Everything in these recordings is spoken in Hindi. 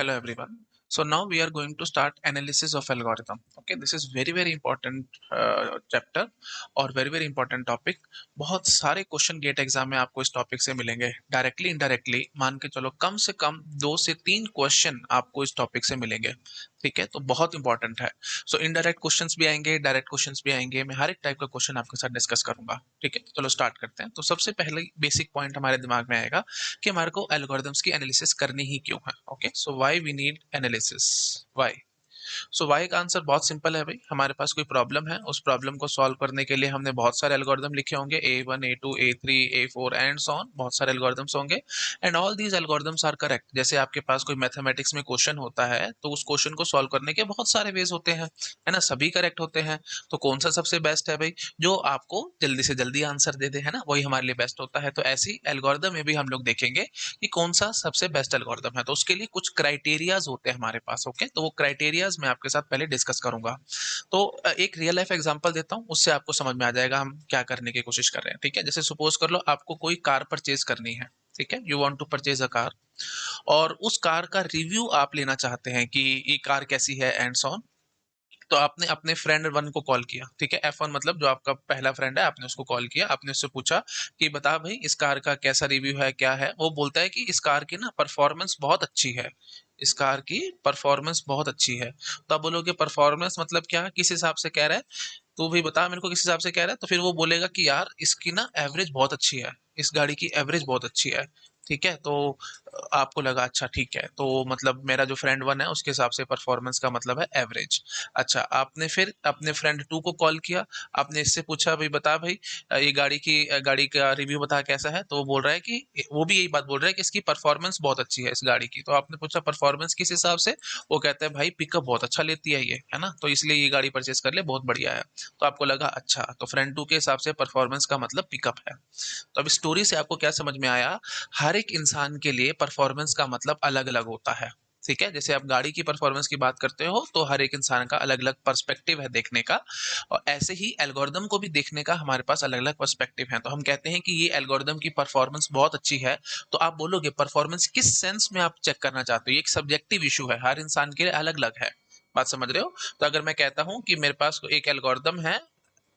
Hello everyone. So now we are going to start analysis of algorithm. Okay, this is very important chapter और very important topic. बहुत सारे क्वेश्चन गेट एग्जाम में आपको इस टॉपिक से मिलेंगे डायरेक्टली इनडायरेक्टली मान के चलो कम से कम 2 से 3 क्वेश्चन आपको इस टॉपिक से मिलेंगे। ठीक है, तो बहुत इंपॉर्टेंट है। सो इनडायरेक्ट क्वेश्चंस भी आएंगे, डायरेक्ट क्वेश्चंस भी आएंगे। मैं हर एक टाइप का क्वेश्चन आपके साथ डिस्कस करूंगा। ठीक है, चलो स्टार्ट करते हैं। तो सबसे पहले बेसिक पॉइंट हमारे दिमाग में आएगा कि हमारे को एल्गोरिदम्स की एनालिसिस करनी ही क्यों है। Okay, so why we need analysis, why. So why का आंसर बहुत सिंपल है भाई। हमारे पास कोई प्रॉब्लम है, उस प्रॉब्लम को सॉल्व करने के लिए हमने बहुत सारे एल्गोरिदम लिखे होंगे, A1 A2 A3 A4 and so on, बहुत सारे एल्गोरिदम्स होंगे and all these algorithms are correct. जैसे आपके पास कोई मैथमेटिक्स में क्वेश्चन होता है तो उस क्वेश्चन को सॉल्व करने के बहुत सारे वेज होते हैं, है ना, सभी करेक्ट होते हैं। तो कौन सा सबसे बेस्ट है भाई, जो आपको जल्दी से जल्दी आंसर दे दे, है ना, वही हमारे लिए बेस्ट होता है। तो ऐसी एल्गोरिदम में भी हम लोग देखेंगे कि कौन सा सबसे बेस्ट एल्गोरिदम है। तो उसके लिए कुछ क्राइटेरियाज होते हैं हमारे पास। ओके, तो वो क्राइटेरियाज मैं आपके साथ पहले डिस्कस करूंगा। तो एक रियल लाइफ एग्जांपल देता हूँ, उससे आपको समझ में आ जाएगा हम क्या करने की कोशिश कर रहे हैं। ठीक है, जैसे सपोज कर लो आपको कोई कार परचेज करनी है। ठीक है, you want to purchase a car और उस कार का रिव्यू आप लेना चाहते हैं कि ये कार कैसी है एंड सो ऑन। तो आपने अपने फ्रेंड वन को कॉल किया। ठीक है, F1 मतलब जो आपका पहला फ्रेंड है, आपने उसको कॉल किया, आपने उससे पूछा कि बता भाई इस कार का कैसा रिव्यू है, क्या है। वो बोलता है कि इस कार की ना परफॉर्मेंस बहुत अच्छी है, इस कार की परफॉर्मेंस बहुत अच्छी है। तो आप बोलोगे परफॉर्मेंस मतलब क्या, किस हिसाब से कह रहा है, तो भाई बता मेरे को किस हिसाब से कह रहा है। तो फिर वो बोलेगा कि यार इसकी ना एवरेज बहुत अच्छी है, इस गाड़ी की एवरेज बहुत अच्छी है। ठीक है, तो आपको लगा अच्छा ठीक है, तो मतलब मेरा जो फ्रेंड वन है उसके हिसाब से परफॉर्मेंस का मतलब है एवरेज। अच्छा, आपने फिर अपने फ्रेंड टू को कॉल किया, आपने इससे पूछा भाई बता भाई ये गाड़ी का रिव्यू बता कैसा है। तो वो बोल रहा है कि वो भी यही बात बोल रहा है कि इसकी परफॉर्मेंस बहुत अच्छी है इस गाड़ी की। तो आपने पूछा परफॉर्मेंस किस हिसाब से, वो कहता है भाई पिकअप बहुत अच्छा लेती है ये, है ना, तो इसलिए ये गाड़ी परचेज कर ले, बहुत बढ़िया है। तो आपको लगा अच्छा, तो फ्रेंड टू के हिसाब से परफॉर्मेंस का मतलब पिकअप है। तो अब स्टोरी से आपको क्या समझ में आया, हर एक इंसान के लिए परफॉर्मेंस का मतलब अलग अलग होता है। ठीक है, जैसे आप गाड़ी की परफॉर्मेंस की बात करते हो तो हर एक इंसान का अलग अलग पर्सपेक्टिव है देखने का, और ऐसे ही एल्गोरिदम को भी देखने का हमारे पास अलग अलग पर्सपेक्टिव है। तो हम कहते हैं कि ये एल्गोरिदम की परफॉर्मेंस बहुत अच्छी है। तो आप बोलोगे परफॉर्मेंस किस सेंस में आप चेक करना चाहते हो, ये एक सब्जेक्टिव इशू है, हर इंसान के लिए अलग अलग है। बात समझ रहे हो। तो अगर मैं कहता हूं कि मेरे पास एक एल्गोरिदम है,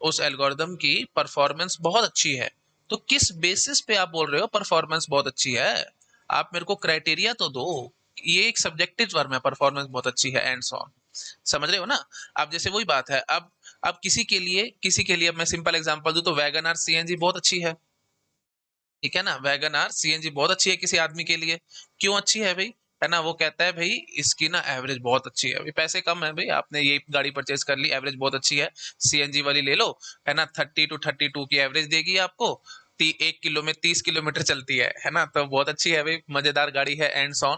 उस एल्गोरिदम की परफॉर्मेंस बहुत अच्छी है, तो किस बेसिस पे आप बोल रहे हो परफॉर्मेंस बहुत अच्छी है, आप मेरे को क्राइटेरिया तो दो। ये एक सब्जेक्टिव टर्म है, परफॉर्मेंस बहुत अच्छी है एंड सो ऑन। समझ रहे हो ना। अब जैसे वही बात है, अब किसी के लिए अब मैं सिंपल एग्जांपल दूं तो वैगन आर सीएनजी बहुत अच्छी है। ठीक है ना, वैगन आर सीएनजी बहुत अच्छी है किसी आदमी के लिए। क्यों अच्छी है भाई, है ना, वो कहता है भाई इसकी ना एवरेज बहुत अच्छी है। अभी पैसे कम है भाई, आपने ये गाड़ी परचेज कर ली, एवरेज बहुत अच्छी है, सीएनजी वाली ले लो, है ना, 30 to 32 की एवरेज देगी आपको। 1 किलो में 30 किलोमीटर चलती है ना, तो बहुत अच्छी है भाई, मजेदार गाड़ी है एंड सॉन,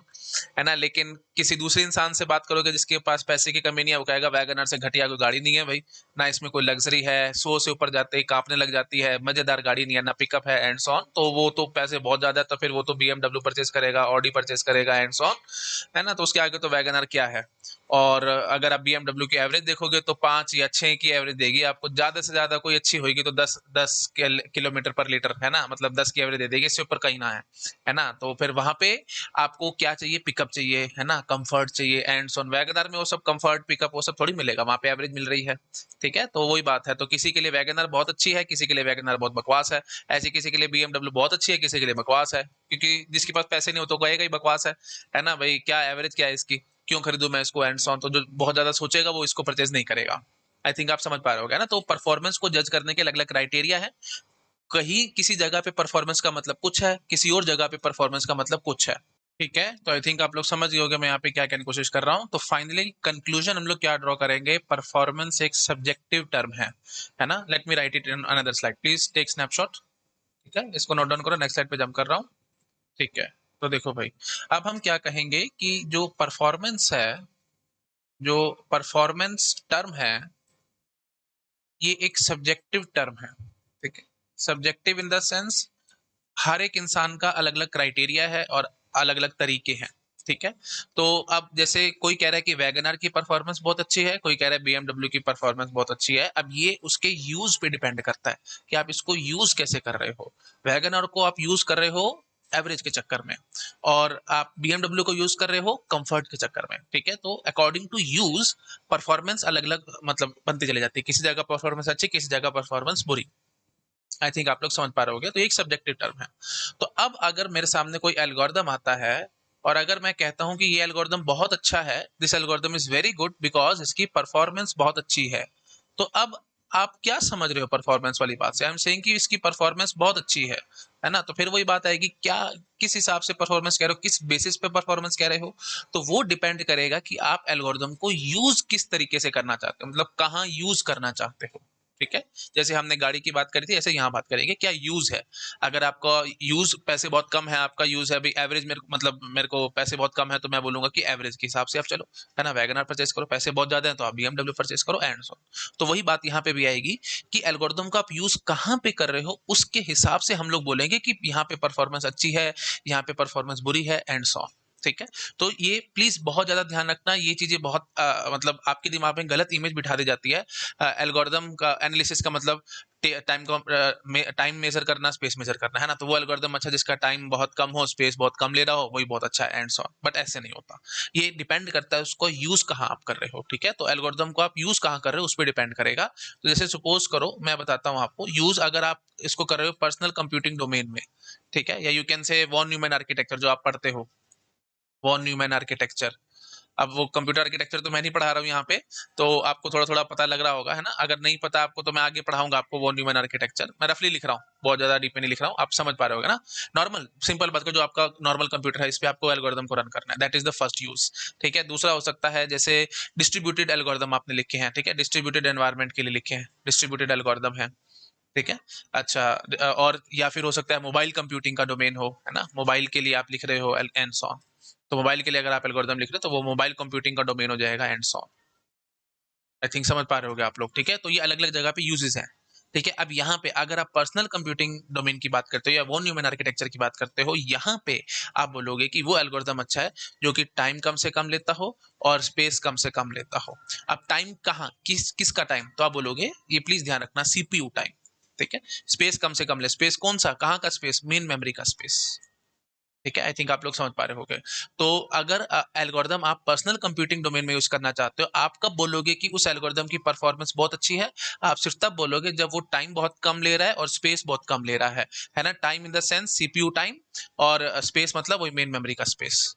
है ना। लेकिन किसी दूसरे इंसान से बात करोगे जिसके पास पैसे की कमी नहीं है, वो कहेगा वैगन आर से घटिया कोई गाड़ी नहीं है भाई, ना इसमें कोई लग्जरी है, 100 से ऊपर जाते ही कांपने लग जाती है, मजेदार गाड़ी नहीं है, ना पिकअप है एंड सो ऑन। तो वो तो पैसे बहुत ज्यादा है, तो फिर वो तो बीएमडब्ल्यू परचेज करेगा, ऑडी परचेज करेगा एंड सो ऑन, है ना। तो उसके आगे तो वैगन आर क्या है। और अगर आप बीएमडब्ल्यू की एवरेज देखोगे तो 5 या 6 की एवरेज देगी आपको, ज्यादा से ज्यादा कोई अच्छी होगी तो 10 किलोमीटर पर लीटर, है ना, मतलब 10 की एवरेज दे देगी, इससे ऊपर कहीं ना है ना। तो फिर वहां पे आपको क्या चाहिए, पिकअप चाहिए, है ना, कंफर्ट चाहिए एंड सो ऑन। वैगनर में वो सब कंफर्ट पिकअप वो सब थोड़ी मिलेगा, वहां पे एवरेज मिल रही है। ठीक है, तो वही बात है। तो किसी के लिए वैगनर बहुत अच्छी है, किसी के लिए वैगनर बहुत बकवास है। ऐसे किसी के लिए बीएमडब्ल्यू बहुत अच्छी है, किसी के लिए बकवास है, क्योंकि जिसके पास पैसे नहीं हो तो कहेगा ही बकवास है ना भाई, क्या एवरेज क्या है इसकी, क्यों खरीदूं मैं इसको एंड सो ऑन। तो जो बहुत ज्यादा सोचेगा वो इसको परचेज नहीं करेगा। आई थिंक आप समझ पा रहे हो ना। तो परफॉर्मेंस को जज करने के अलग अलग क्राइटेरिया है। कहीं किसी जगह पे परफॉर्मेंस का मतलब कुछ है, किसी और जगह पे परफॉर्मेंस का मतलब कुछ है। ठीक है, तो आई थिंक आप लोग समझ गए होंगे मैं यहाँ पे क्या कहने की कोशिश कर रहा हूँ। तो फाइनली कंक्लूजन हम लोग क्या ड्रॉ करेंगे, परफॉर्मेंस एक सब्जेक्टिव टर्म है ना। Let me write it in another slide, please take snapshot. ठीक है, इसको नोट डाउन करो, नेक्स्ट स्लाइड पे जंप कर रहा हूँ। ठीक है, तो देखो भाई, अब हम क्या कहेंगे कि जो परफॉर्मेंस है, जो परफॉर्मेंस टर्म है, ये एक सब्जेक्टिव टर्म है। ठीक है, सब्जेक्टिव इन द सेंस हर एक इंसान का अलग अलग क्राइटेरिया है और अलग अलग तरीके हैं। ठीक है, तो अब जैसे कोई कह रहा है कि वैगनआर की परफॉर्मेंस बहुत अच्छी है, कोई कह रहा है बीएमडब्ल्यू की परफॉर्मेंस बहुत अच्छी है। अब ये उसके यूज पे डिपेंड करता है कि आप इसको यूज कैसे कर रहे हो। वैगनआर को आप यूज कर रहे हो एवरेज के चक्कर में, और आप BMW को यूज कर रहे हो कंफर्ट के चक्कर में, ठीक है। तो अकॉर्डिंग टू यूज परफॉर्मेंस अलग अलग मतलब बनती चली जाती है, किसी जगह परफॉर्मेंस अच्छी, किसी जगह परफॉर्मेंस बुरी। आई थिंक आप लोग समझ पा रहे होगे, तो एक सब्जेक्टिव टर्म है। तो अब अगर मेरे सामने कोई एल्गोरिदम आता है और अगर मैं कहता हूं कि ये एल्गोरिदम बहुत अच्छा है, this algorithm is very good because इसकी परफॉर्मेंस बहुत अच्छी है, तो अब आप क्या समझ रहे हो परफॉर्मेंस वाली बात से? आई एम सेइंग कि इसकी परफॉर्मेंस बहुत अच्छी है ना। तो फिर वही बात आएगी, क्या किस हिसाब से परफॉर्मेंस कह रहे हो, किस बेसिस पे परफॉर्मेंस कह रहे हो? तो वो डिपेंड करेगा कि आप एल्गोरिदम को यूज किस तरीके से करना चाहते हो, मतलब कहाँ यूज करना चाहते हो, ठीक है। जैसे हमने गाड़ी की बात करी थी, ऐसे यहाँ बात करेंगे क्या यूज है। अगर आपका यूज पैसे बहुत कम है, आपका यूज है भाई एवरेज, मतलब मेरे को पैसे बहुत कम है, तो मैं बोलूंगा कि एवरेज के हिसाब से आप चलो, है ना, वैगन आर परचेस करो। पैसे बहुत ज्यादा है तो आप BMW परचेस करो, एंड सो। तो वही बात यहाँ पे भी आएगी कि एल्गोरिदम का आप यूज कहाँ पे कर रहे हो, उसके हिसाब से हम लोग बोलेंगे कि यहाँ पे परफॉर्मेंस अच्छी है, यहाँ पे परफॉर्मेंस बुरी है, एंड सो। ठीक है। तो ये प्लीज बहुत ज्यादा ध्यान रखना, ये चीजें बहुत मतलब आपके दिमाग में गलत इमेज बिठा दी जाती है। एल्गोरिदम का एनालिसिस का मतलब टाइम को टाइम मेजर करना, स्पेस मेजर करना, है ना। तो वो एल्गोरिदम अच्छा जिसका टाइम बहुत कम हो, स्पेस बहुत कम ले रहा हो, वही बहुत अच्छा है, एंड सो ऑन। बट ऐसे नहीं होता, ये डिपेंड करता है उसको यूज कहाँ आप कर रहे हो, ठीक है। तो एल्गोरिदम को आप यूज कहाँ कर रहे हो उस पर डिपेंड करेगा। तो जैसे सपोज करो, मैं बताता हूँ आपको यूज, अगर आप इसको कर रहे हो पर्सनल कंप्यूटिंग डोमेन में, ठीक है, या you can say von Neumann architecture जो आप पढ़ते हो, वॉन न्यूमैन आर्किटेक्चर। अब वो कंप्यूटर आर्किटेक्चर तो मैं नहीं पढ़ा रहा हूँ यहाँ पे, तो आपको थोड़ा थोड़ा पता लग रहा होगा, है ना। अगर नहीं पता आपको तो मैं आगे पढ़ाऊंगा आपको वॉन न्यूमैन आर्किटेक्चर, मैं रफली लिख रहा हूँ, बहुत ज्यादा डीप में नहीं लिख रहा हूँ, आप समझ पा रहे होगे ना। नॉर्मल सिंपल बात को, जो आपका नॉर्मल कंप्यूटर है इस पे आपको एल्गोरिदम को रन करना है, that is the first use, ठीक है। दूसरा हो सकता है जैसे डिस्ट्रीब्यूटेड एल्गोरिदम आपने लिखे हैं, ठीक है, डिस्ट्रीब्यूटेड एनवायरनमेंट के लिए लिखे हैं, डिस्ट्रीब्यूटेड एल्गोरिदम है, ठीक है। अच्छा, और या फिर हो सकता है मोबाइल कंप्यूटिंग का डोमेन हो, है ना, मोबाइल के लिए आप लिख रहे हो, एंड सो ऑन। तो मोबाइल के लिए अगर आप एल्गोरिदम लिख रहे हो तो वो मोबाइल कंप्यूटिंग का डोमेन हो जाएगा, and so on. I think समझ पा रहे होगे आप लोग, ठीक है। तो ये अलग अलग जगह पे यूजेस हैं, ठीक है। अब यहाँ पे अगर आप पर्सनल कंप्यूटिंग डोमेन की बात करते हो या वो न्यूमन आर्किटेक्चर की बात करते हो, यहाँ पे आप बोलोगे कि वो एल्गोरिदम अच्छा है जो कि टाइम कम से कम लेता हो और स्पेस कम से कम लेता हो। अब टाइम कहाँ, किसका टाइम, तो आप बोलोगे, ये प्लीज ध्यान रखना, CPU टाइम, ठीक है। स्पेस कम से कम ले, स्पेस कौन सा, कहाँ का स्पेस, मेन मेमोरी का स्पेस, ठीक है। आई थिंक आप लोग समझ पा रहे होंगे। तो अगर एल्गोरिदम आप पर्सनल कंप्यूटिंग डोमेन में यूज करना चाहते हो, आप कब बोलोगे कि उस एल्गोरिदम की परफॉर्मेंस बहुत अच्छी है? आप सिर्फ तब बोलोगे जब वो टाइम बहुत कम ले रहा है और स्पेस बहुत कम ले रहा है ना। Time in the sense CPU time, और स्पेस मतलब वही मेन मेमोरी का स्पेस।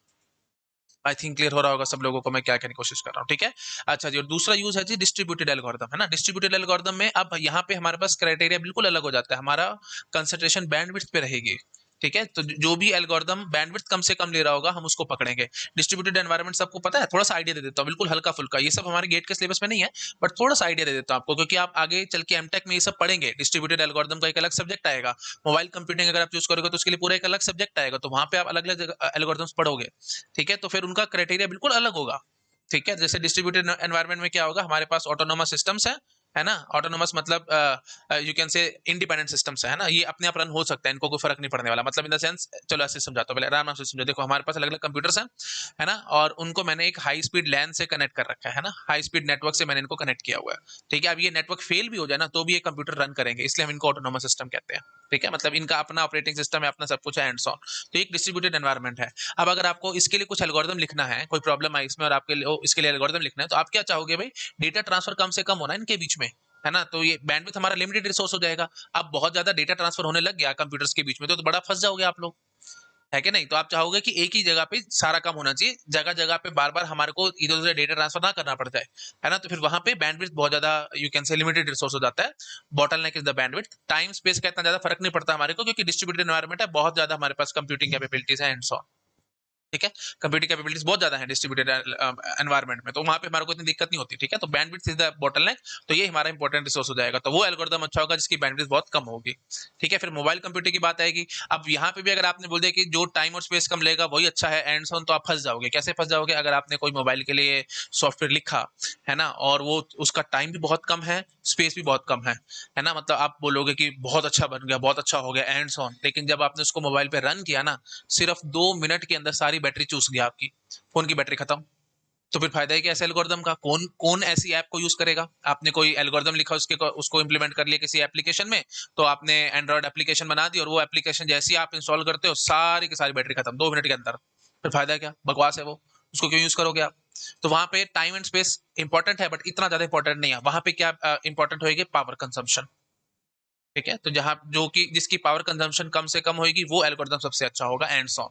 आई थिंक क्लियर हो रहा होगा सब लोगों को मैं क्या कहने की कोशिश कर रहा हूँ, ठीक है। अच्छा जी, और दूसरा यूज है जी डिस्ट्रीब्यूटेड एल्गोरिदम, है ना। डिस्ट्रीब्यूटेड एल्गोरिदम में अब यहाँ पे हमारे पास क्राइटेरिया बिल्कुल अलग हो जाता है, हमारा कंसंट्रेशन बैंडविड्थ पे रहेगी, ठीक है। तो जो भी एल्गोरिदम बैंडविड्थ कम से कम ले रहा होगा हम उसको पकड़ेंगे। डिस्ट्रीब्यूटेड एनवायरनमेंट सबको पता है, थोड़ा सा आइडिया दे देता हूँ, बिल्कुल हल्का फुल्का, ये सब हमारे गेट के सिलेबस में नहीं है, बट थोड़ा सा आइडिया दे देता हूँ आपको, क्योंकि आप आगे चल के एमटेक में ये सब पढ़ेंगे। डिस्ट्रीब्यूटेड एल्गोरिदम का एक अलग सब्जेक्ट आएगा, मोबाइल कंप्यूटिंग अगर आप चूज करोगे तो उसके लिए पूरा एक अलग सब्जेक्ट आएगा, तो वहां पे आप अलग अलग एल्गोरिदम्स पढ़ोगे, ठीक है। तो फिर उनका क्राइटेरिया बिल्कुल अलग होगा, ठीक है। जैसे डिस्ट्रीब्यूटेड एनवायरनमेंट में क्या होगा, हमारे पास ऑटोनोमस सिस्टम्स है ना। ऑटोनोमस मतलब यू कैन से इंडिपेंडेंट सिस्टम्स है ना, ये अपने आप रन हो सकता है, इनको कोई फर्क नहीं पड़ने वाला, मतलब इन द सेंस, चलो ऐसे समझाता हूँ, पहले आराम से समझो। देखो हमारे पास अलग अलग कंप्यूटर्स हैं, है ना, और उनको मैंने एक हाई स्पीड लैन से कनेक्ट कर रखा है ना, हाई स्पीड नेटवर्क से मैंने इनको कनेक्ट किया हुआ है, ठीक है। अब ये नेटवर्क फेल भी हो जाए ना तो भी ये कंप्यूटर रन करेंगे, इसलिए हम इनको ऑटोनोमस सिस्टम कहते हैं, ठीक है। मतलब इनका अपना ऑपरेटिंग सिस्टम है, अपना सब कुछ है, एंड सो ऑन। तो एक डिस्ट्रीब्यूटेड एनवायरनमेंट है। अब अगर आपको इसके लिए कुछ एल्गोरिदम लिखना है, कोई प्रॉब्लम आई इसमें और आपके लिए इसके लिए एल्गोरिदम लिखना है, तो आप क्या चाहोगे भाई, डेटा ट्रांसफर कम से कम होना इनके बीच में, है ना। तो ये बैंडविड्थ हमारा लिमिटेड रिसोर्स हो जाएगा। अब बहुत ज्यादा डेटा ट्रांसफर होने लग गया कंप्यूटर्स के बीच में तो बड़ा फंस जाओगे आप लोग, है कि नहीं। तो आप चाहोगे कि एक ही जगह पे सारा काम होना चाहिए, जगह जगह पे बार बार हमारे को इधर उधर डेटा ट्रांसफर ना करना पड़ जाए, है ना। तो फिर वहां पे बैंडविड्थ बहुत ज्यादा, यू कैन से लिमिटेड रिसोर्स हो जाता है। Bottleneck is the bandwidth. Time space का इतना ज्यादा फर्क नहीं पड़ता हमारे को, क्योंकि डिस्ट्रीब्यूटेड एनवायरनमेंट है, बहुत ज्यादा हमारे पास कंप्यूटिंग कैपेबिलिटीज है, एंड सो, ठीक है। कंप्यूटिंग कैपेबिलिटीज बहुत ज्यादा है डिस्ट्रीब्यूटेड एनवायरनमेंट में, तो वहां पे हमारे को इतनी दिक्कत नहीं होती, ठीक है। तो बैंडविड्थ इज द बॉटलनेक, तो ये हमारा इंपॉर्टेंट रिसोर्स हो जाएगा, तो वो एल्गोरिदम अच्छा होगा जिसकी बैंडविड्थ बहुत कम होगी, ठीक है। फिर मोबाइल कंप्यूटिंग की बात आएगी। अब यहाँ पे भी अगर आपने बोल दिया कि जो टाइम और स्पेस कम लेगा वही अच्छा है, एंड सो, तो आप फंस जाओगे। कैसे फंस जाओगे, अगर आपने कोई मोबाइल के लिए सॉफ्टवेयर लिखा, है ना, और वो उसका टाइम भी बहुत कम है, स्पेस भी बहुत कम है ना, मतलब आप बोलोगे कि बहुत अच्छा बन गया, बहुत अच्छा हो गया, एंड सो, लेकिन जब आपने उसको मोबाइल पे रन किया ना, सिर्फ 2 मिनट के अंदर सारी बैटरी चूस गया आपकी, फोन की बैटरी खत्म, तो फिर फायदा है कि ऐसे एल्गोरिदम का कौन कौन ऐसी ऐप को यूज करेगा? आपने कोई एल्गोरिदम लिखा, उसको इंप्लीमेंट कर लिया किसी एप्लीकेशन में, तो आपने एंड्रॉइड एप्लीकेशन बना दी और वो एप्लीकेशन जैसे ही आप इंस्टॉल करते हो सारी की सारी बैटरी खत्म 2 मिनट के अंदर। फिर फायदा क्या? बकवास है वो, उसको क्यों यूज करोगे आप? तो वहां पे टाइम एंड स्पेस इंपॉर्टेंट है, बट इतना ज्यादा इंपॉर्टेंट नहीं है। वहां पे क्या इंपॉर्टेंट होगी? Power consumption. ठीक है, तो जहां जो कि जिसकी पावर कंजम्पशन कम से कम होगी वो एल्गोरिदम सबसे अच्छा होगा, एंड सो ऑन।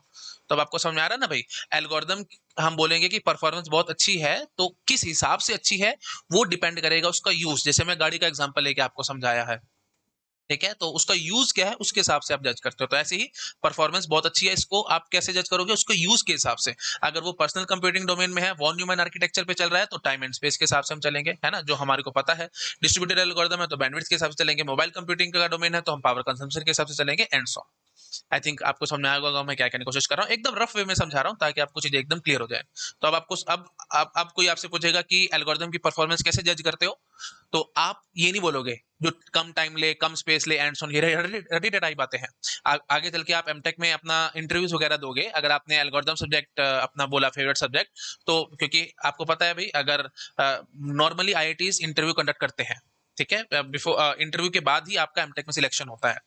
तो अब आपको समझ में आ रहा है ना भाई? एल्गोरिदम हम बोलेंगे कि परफॉर्मेंस बहुत अच्छी है, तो किस हिसाब से अच्छी है वो डिपेंड करेगा उसका यूज। जैसे मैं गाड़ी का एग्जांपल लेके आपको समझाया है, ठीक है, तो उसका यूज क्या है उसके हिसाब से आप जज करते हो। तो ऐसे ही परफॉर्मेंस बहुत अच्छी है, इसको आप कैसे जज करोगे? उसको यूज के हिसाब से। अगर वो पर्सनल कंप्यूटिंग डोमेन में है, वॉन न्यूमैन आर्किटेक्चर पे चल रहा है, तो टाइम एंड स्पेस के हिसाब से हम चलेंगे, है ना, जो हमारे को पता है। डिस्ट्रीब्यूटेड एल्गोरिथम है तो बैंडविड्थ के हिसाब से चलेंगे। मोबाइल कंप्यूटिंग का डोमेन है तो हम पावर कंजम्पशन के हिसाब से चलेंगे, एंड सो। आई थिंक आपको समझ में आएगा होगा मैं क्या कहने की कोशिश कर रहा हूँ। एकदम रफ वे में समझा रहा हूँ ताकि आपको चीजें एकदम क्लियर हो जाए। तो अब आपको अब कोई आपसे पूछेगा कि एल्गोरिथम की परफॉर्मेंस कैसे जज करते हो, तो आप ये नहीं बोलोगे जो कम टाइम ले, कम स्पेस ले, एंड सोन, ये रटी टटाई बातें हैं। आगे चल के आप एमटेक में अपना इंटरव्यूज वगैरह दोगे, अगर आपने एल्गोरिथम सब्जेक्ट अपना बोला फेवरेट सब्जेक्ट, तो क्योंकि आपको पता है भाई, अगर नॉर्मली आईआईटीज इंटरव्यू कंडक्ट करते हैं, ठीक है, बिफोर इंटरव्यू के बाद ही आपका एमटेक में सिलेक्शन होता है।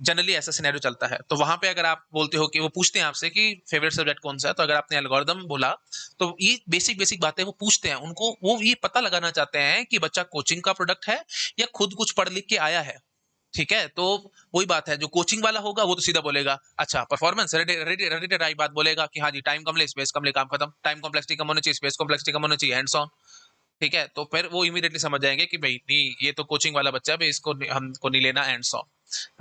जनरली ऐसा सिनेरियो चलता है। तो वहां पे अगर आप बोलते हो कि वो पूछते हैं आपसे कि फेवरेट सब्जेक्ट कौन सा है, तो अगर आपने एल्गोरिदम बोला, तो ये बेसिक बेसिक बातें वो पूछते हैं। उनको वो ये पता लगाना चाहते हैं कि बच्चा कोचिंग का प्रोडक्ट है या खुद कुछ पढ़ लिख के आया है। ठीक है, तो वही बात है, जो कोचिंग वाला होगा वो तो सीधा बोलेगा अच्छा परफॉर्मेंस, राइट बात बोलेगा कि हाँ जी टाइम कम ले, स्पेस कम ले, काम खत्म। टाइम कॉम्प्लेक्सिटी कम होनी चाहिए, स्पेस कॉम्प्लेक्सिटी कम होनी चाहिए, एंड सो। ठीक है, तो फिर वो इमीडिएटली समझ जाएंगे कि भाई नहीं, ये तो कोचिंग वाला बच्चा है भाई, इसको हमको नहीं लेना, एंड सो।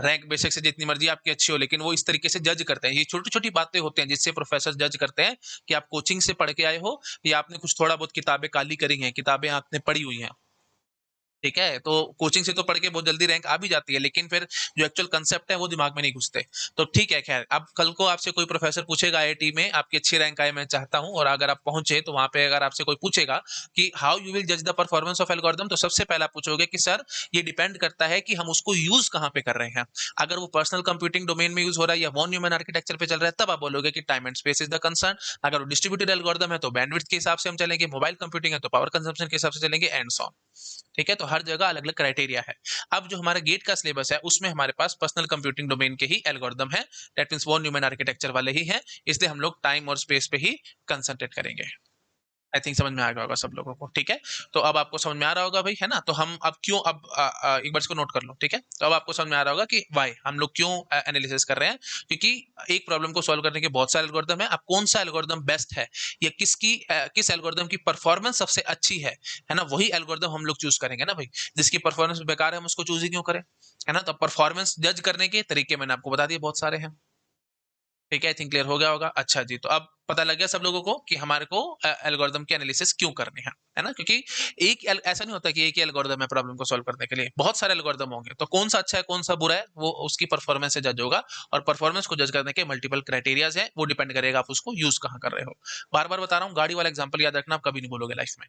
रैंक बेशक से जितनी मर्जी आपकी अच्छी हो, लेकिन वो इस तरीके से जज करते हैं। ये छोटी छोटी बातें होते हैं जिससे प्रोफेसर जज करते हैं कि आप कोचिंग से पढ़ के आए हो या आपने कुछ थोड़ा बहुत किताबें काली करी हैं, किताबें आपने पढ़ी हुई हैं। ठीक है, तो कोचिंग से तो पढ़ के बहुत जल्दी रैंक आ भी जाती है, लेकिन फिर जो एक्चुअल कंसेप्ट है वो दिमाग में नहीं घुसते। तो ठीक है, खैर, अब कल को आपसे कोई प्रोफेसर पूछेगा आईआईटी में, आपकी अच्छी रैंक आए मैं चाहता हूं, और अगर आप पहुंचे तो वहां पे अगर आपसे कोई पूछेगा कि हाउ यू विल जज द परफॉर्मेंस ऑफ एल्गोरिथम, तो सबसे पहला पूछोगे कि सर ये डिपेंड करता है कि हम उसको यूज कहाँ पे कर रहे हैं। अगर वो पर्सनल कंप्यूटिंग डोमेन में यूज हो रहा है या वॉन न्यूमैन आर्किटेक्चर पे चल रहा है, तब आप बोलोगे कि time and space is the concern. अगर वो डिस्ट्रीब्यूटेड एल्गोरिथम है तो बैंडविड्थ के हिसाब से हम चलेंगे, मोबाइल कंप्यूटिंग है तो पावर कंजम्पशन के हिसाब से चलेंगे, एंड सो। ठीक है, तो हर जगह अलग अलग क्राइटेरिया है। अब जो हमारा गेट का सिलेबस है उसमें हमारे पास पर्सनल कंप्यूटिंग डोमेन के ही एल्गोरिदम है, दैट मींस वो न्यूमन आर्किटेक्चर वाले ही हैं, इसलिए हम लोग टाइम और स्पेस पे ही कंसंट्रेट करेंगे। आई थिंक समझ में आ गया होगा सब लोगों को, ठीक है। तो अब आपको समझ में आ रहा होगा भाई, है ना। तो हम अब क्यों, अब एक बार इसको नोट कर लो, ठीक है। तो अब आपको समझ में आ रहा होगा कि वाई हम लोग क्यों एनालिसिस कर रहे हैं, क्योंकि एक प्रॉब्लम को सॉल्व करने के बहुत सारे एल्गोरिदम है। अब कौन सा एल्गोरिदम बेस्ट है या किस एल्गोरिदम की परफॉर्मेंस सबसे अच्छी है ना, वही एल्गोरिदम हम लोग चूज करेंगे ना भाई। जिसकी परफॉर्मेंस बेकार है हम उसको चूज ही क्यों करें, है ना। तो परफॉर्मेंस जज करने के तरीके मैंने आपको बता दिए, बहुत सारे हैं। ठीक है, आई थिंक क्लियर हो गया होगा। अच्छा जी, तो अब पता लग गया सब लोगों को कि हमारे को एल्गोरिदम के एनालिसिस क्यों करने हैं, है ना। क्योंकि ऐसा नहीं होता कि एक ही एल्गोरिदम है प्रॉब्लम को सॉल्व करने के लिए, बहुत सारे एल्गोरिदम होंगे। तो कौन सा अच्छा है कौन सा बुरा है वो उसकी परफॉर्मेंस से जज होगा। और परफॉर्मेंस को जज करने के मल्टीपल क्राइटेरियाज है, वो डिपेंड करेगा आप उसको यूज कहाँ कर रहे हो। बार बार बता रहा हूँ, गाड़ी वाला एग्जाम्पल याद रखना, आप कभी नहीं बोलोगे लाइफ में।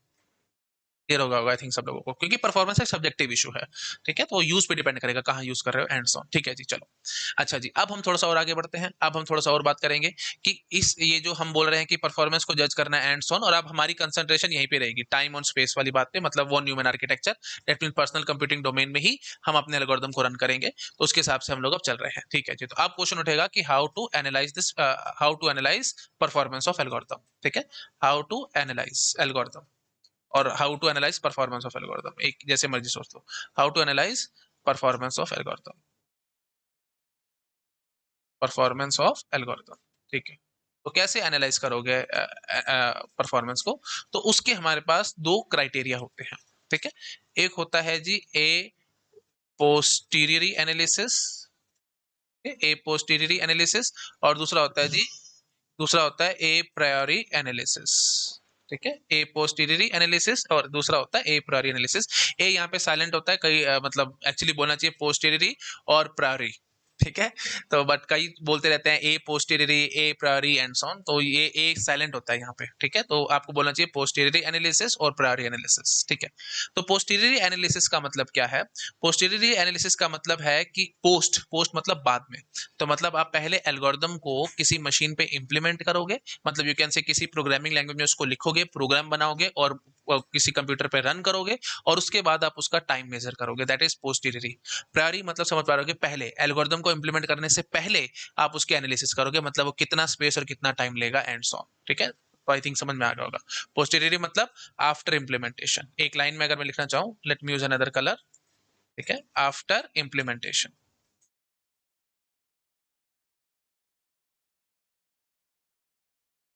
क्लियर होगा आई थिंक सब लोगों को, क्योंकि परफॉर्मेंस एक सब्जेक्टिव इशू है। ठीक है, तो वो यूज पे डिपेंड करेगा कहाँ यूज कर रहे हो, एंड सो। ठीक है जी, चलो। अच्छा जी, अब हम थोड़ा सा और आगे बढ़ते हैं। अब हम थोड़ा सा और बात करेंगे कि इस ये जो हम बोल रहे हैं कि परफॉर्मेंस को जज करना है, एंड सो। और अब हमारी कंसंट्रेशन यहीं पे रहेगी, टाइम और स्पेस वाली बात पे, मतलब वो Neumann architecture, that mean personal computing domain में ही हम अपने एल्गोरिदम को रन करेंगे। तो उसके हिसाब से हम लोग अब चल रहे हैं। ठीक है जी, तो अब क्वेश्चन उठेगा कि how to analyse performance of algorithm. ठीक है, हाउ टू एनालाइज एल्गोरिदम और how to analyse performance of algorithm, एक जैसे मर्जी सोच लो। How to analyse performance of algorithm, performance of algorithm. ठीक है, तो कैसे एनालाइज करोगे परफॉर्मेंस को? तो उसके हमारे पास दो क्राइटेरिया होते हैं। ठीक है, एक होता है जी ए पोस्टीरियरी एनालिसिस, ए पोस्टीरियरी एनालिसिस, और दूसरा होता है ए प्रायोरी एनालिसिस। ठीक है, ए पोस्टीरियरी एनालिसिस और दूसरा होता है ए प्रायोरी एनालिसिस। ए यहाँ पे साइलेंट होता है, कई मतलब एक्चुअली बोलना चाहिए पोस्टीरियरी और प्रायोरी। ठीक है। तो बट कई बोलते रहते हैं ए पोस्टीरियरी, ए प्रायोरी एंड सो ऑन, तो ये ए साइलेंट होता है यहाँ पे। ठीक है, तो आपको बोलना चाहिए पोस्टीरियरी एनालिसिस और प्रायोरी एनालिसिस। ठीक है, तो पोस्टीरियरी एनालिसिस का मतलब क्या है? पोस्टीरियरी एनालिसिस का मतलब है कि पोस्ट पोस्ट मतलब बाद में। तो मतलब आप पहले एल्गोरिदम को किसी मशीन पे इंप्लीमेंट करोगे, मतलब यू कैन से किसी प्रोग्रामिंग लैंग्वेज में उसको लिखोगे, प्रोग्राम बनाओगे और किसी कंप्यूटर पे रन करोगे, और उसके बाद आप उसका टाइम मेजर करोगे, दैट इज पोस्टीरियरी। प्रायोरी मतलब समझ पा रहे हो कि पहले एल्गोरिदम को इंप्लीमेंट करने से पहले आप उसकी एनालिसिस करोगे, मतलब वो कितना स्पेस और कितना टाइम लेगा एंड सो ऑन। ठीक है, तो आई थिंक समझ में आ गया होगा। पोस्टीरियरी मतलब आफ्टर इंप्लीमेंटेशन। एक लाइन में अगर मैं लिखना चाहूं, let me use another colour. ठीक है, आफ्टर इंप्लीमेंटेशन।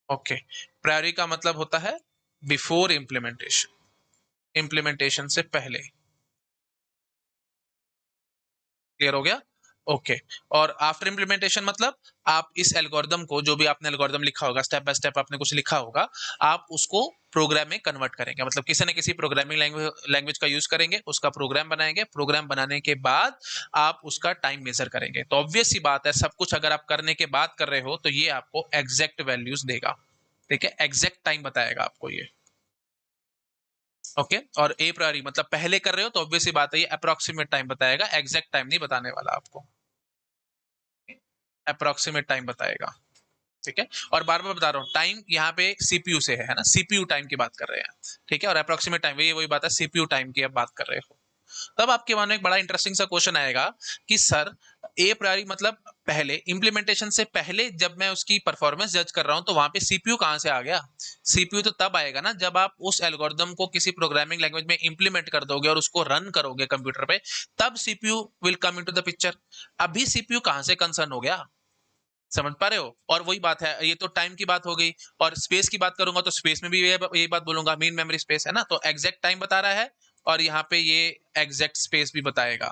ओके, प्रायोरी का मतलब होता है बिफोर इंप्लीमेंटेशन, इंप्लीमेंटेशन से पहले। क्लियर हो गया? ओके। और आफ्टर इम्प्लीमेंटेशन मतलब आप इस एल्गोरिदम को, जो भी आपने एल्गोरिदम लिखा होगा, स्टेप बाय स्टेप आपने कुछ लिखा होगा, आप उसको प्रोग्राम में कन्वर्ट करेंगे, मतलब किसी न किसी प्रोग्रामिंग लैंग्वेज का यूज करेंगे, उसका प्रोग्राम बनाएंगे, प्रोग्राम बनाने के बाद आप उसका टाइम मेजर करेंगे। तो ऑब्वियस सी बात है, सब कुछ अगर आप करने के बाद कर रहे हो तो ये आपको एग्जैक्ट वैल्यूज देगा। ठीक है, एग्जैक्ट टाइम बताएगा आपको ये। ओके, और ए प्रायोरी मतलब पहले कर रहे हो तो ऑब्वियस सी बात है, ये अप्रोक्सीमेट टाइम बताएगा, एग्जैक्ट टाइम नहीं बताने वाला आपको, अप्रोक्सीमेट टाइम बताएगा। ठीक है, और बार बार बता रहा हूँ, टाइम यहाँ पे सीपीयू से है ना, सीपीयू टाइम की बात कर रहे हैं। ठीक है, और अप्रोक्सीमेट टाइम वही वही बात है, सीपीयू टाइम की अब बात कर रहे हो। तब आपके मन में एक बड़ा इंटरेस्टिंग सा क्वेश्चन आएगा कि सर, ए प्रायोरी मतलब पहले, इंप्लीमेंटेशन से पहले जब मैं उसकी परफॉर्मेंस जज कर रहा हूं तो वहां पे सीपीयू कहां से आ गया? सीपीयू तो तब आएगा ना जब आप उस एल्गोरिदम को किसी प्रोग्रामिंग लैंग्वेज में इंप्लीमेंट कर दोगे और उसको रन करोगे कंप्यूटर पे, तब CPU will come into the picture. अभी सीपीयू कहां से कंसर्न हो गया? समझ पा रहे हो? और वही बात है, ये तो टाइम की बात हो गई, और स्पेस की बात करूंगा तो स्पेस में भी यही बात बोलूंगा, मेन मेमोरी स्पेस है ना, तो एग्जैक्ट टाइम बता रहा है, और यहाँ पे ये एग्जैक्ट स्पेस भी बताएगा।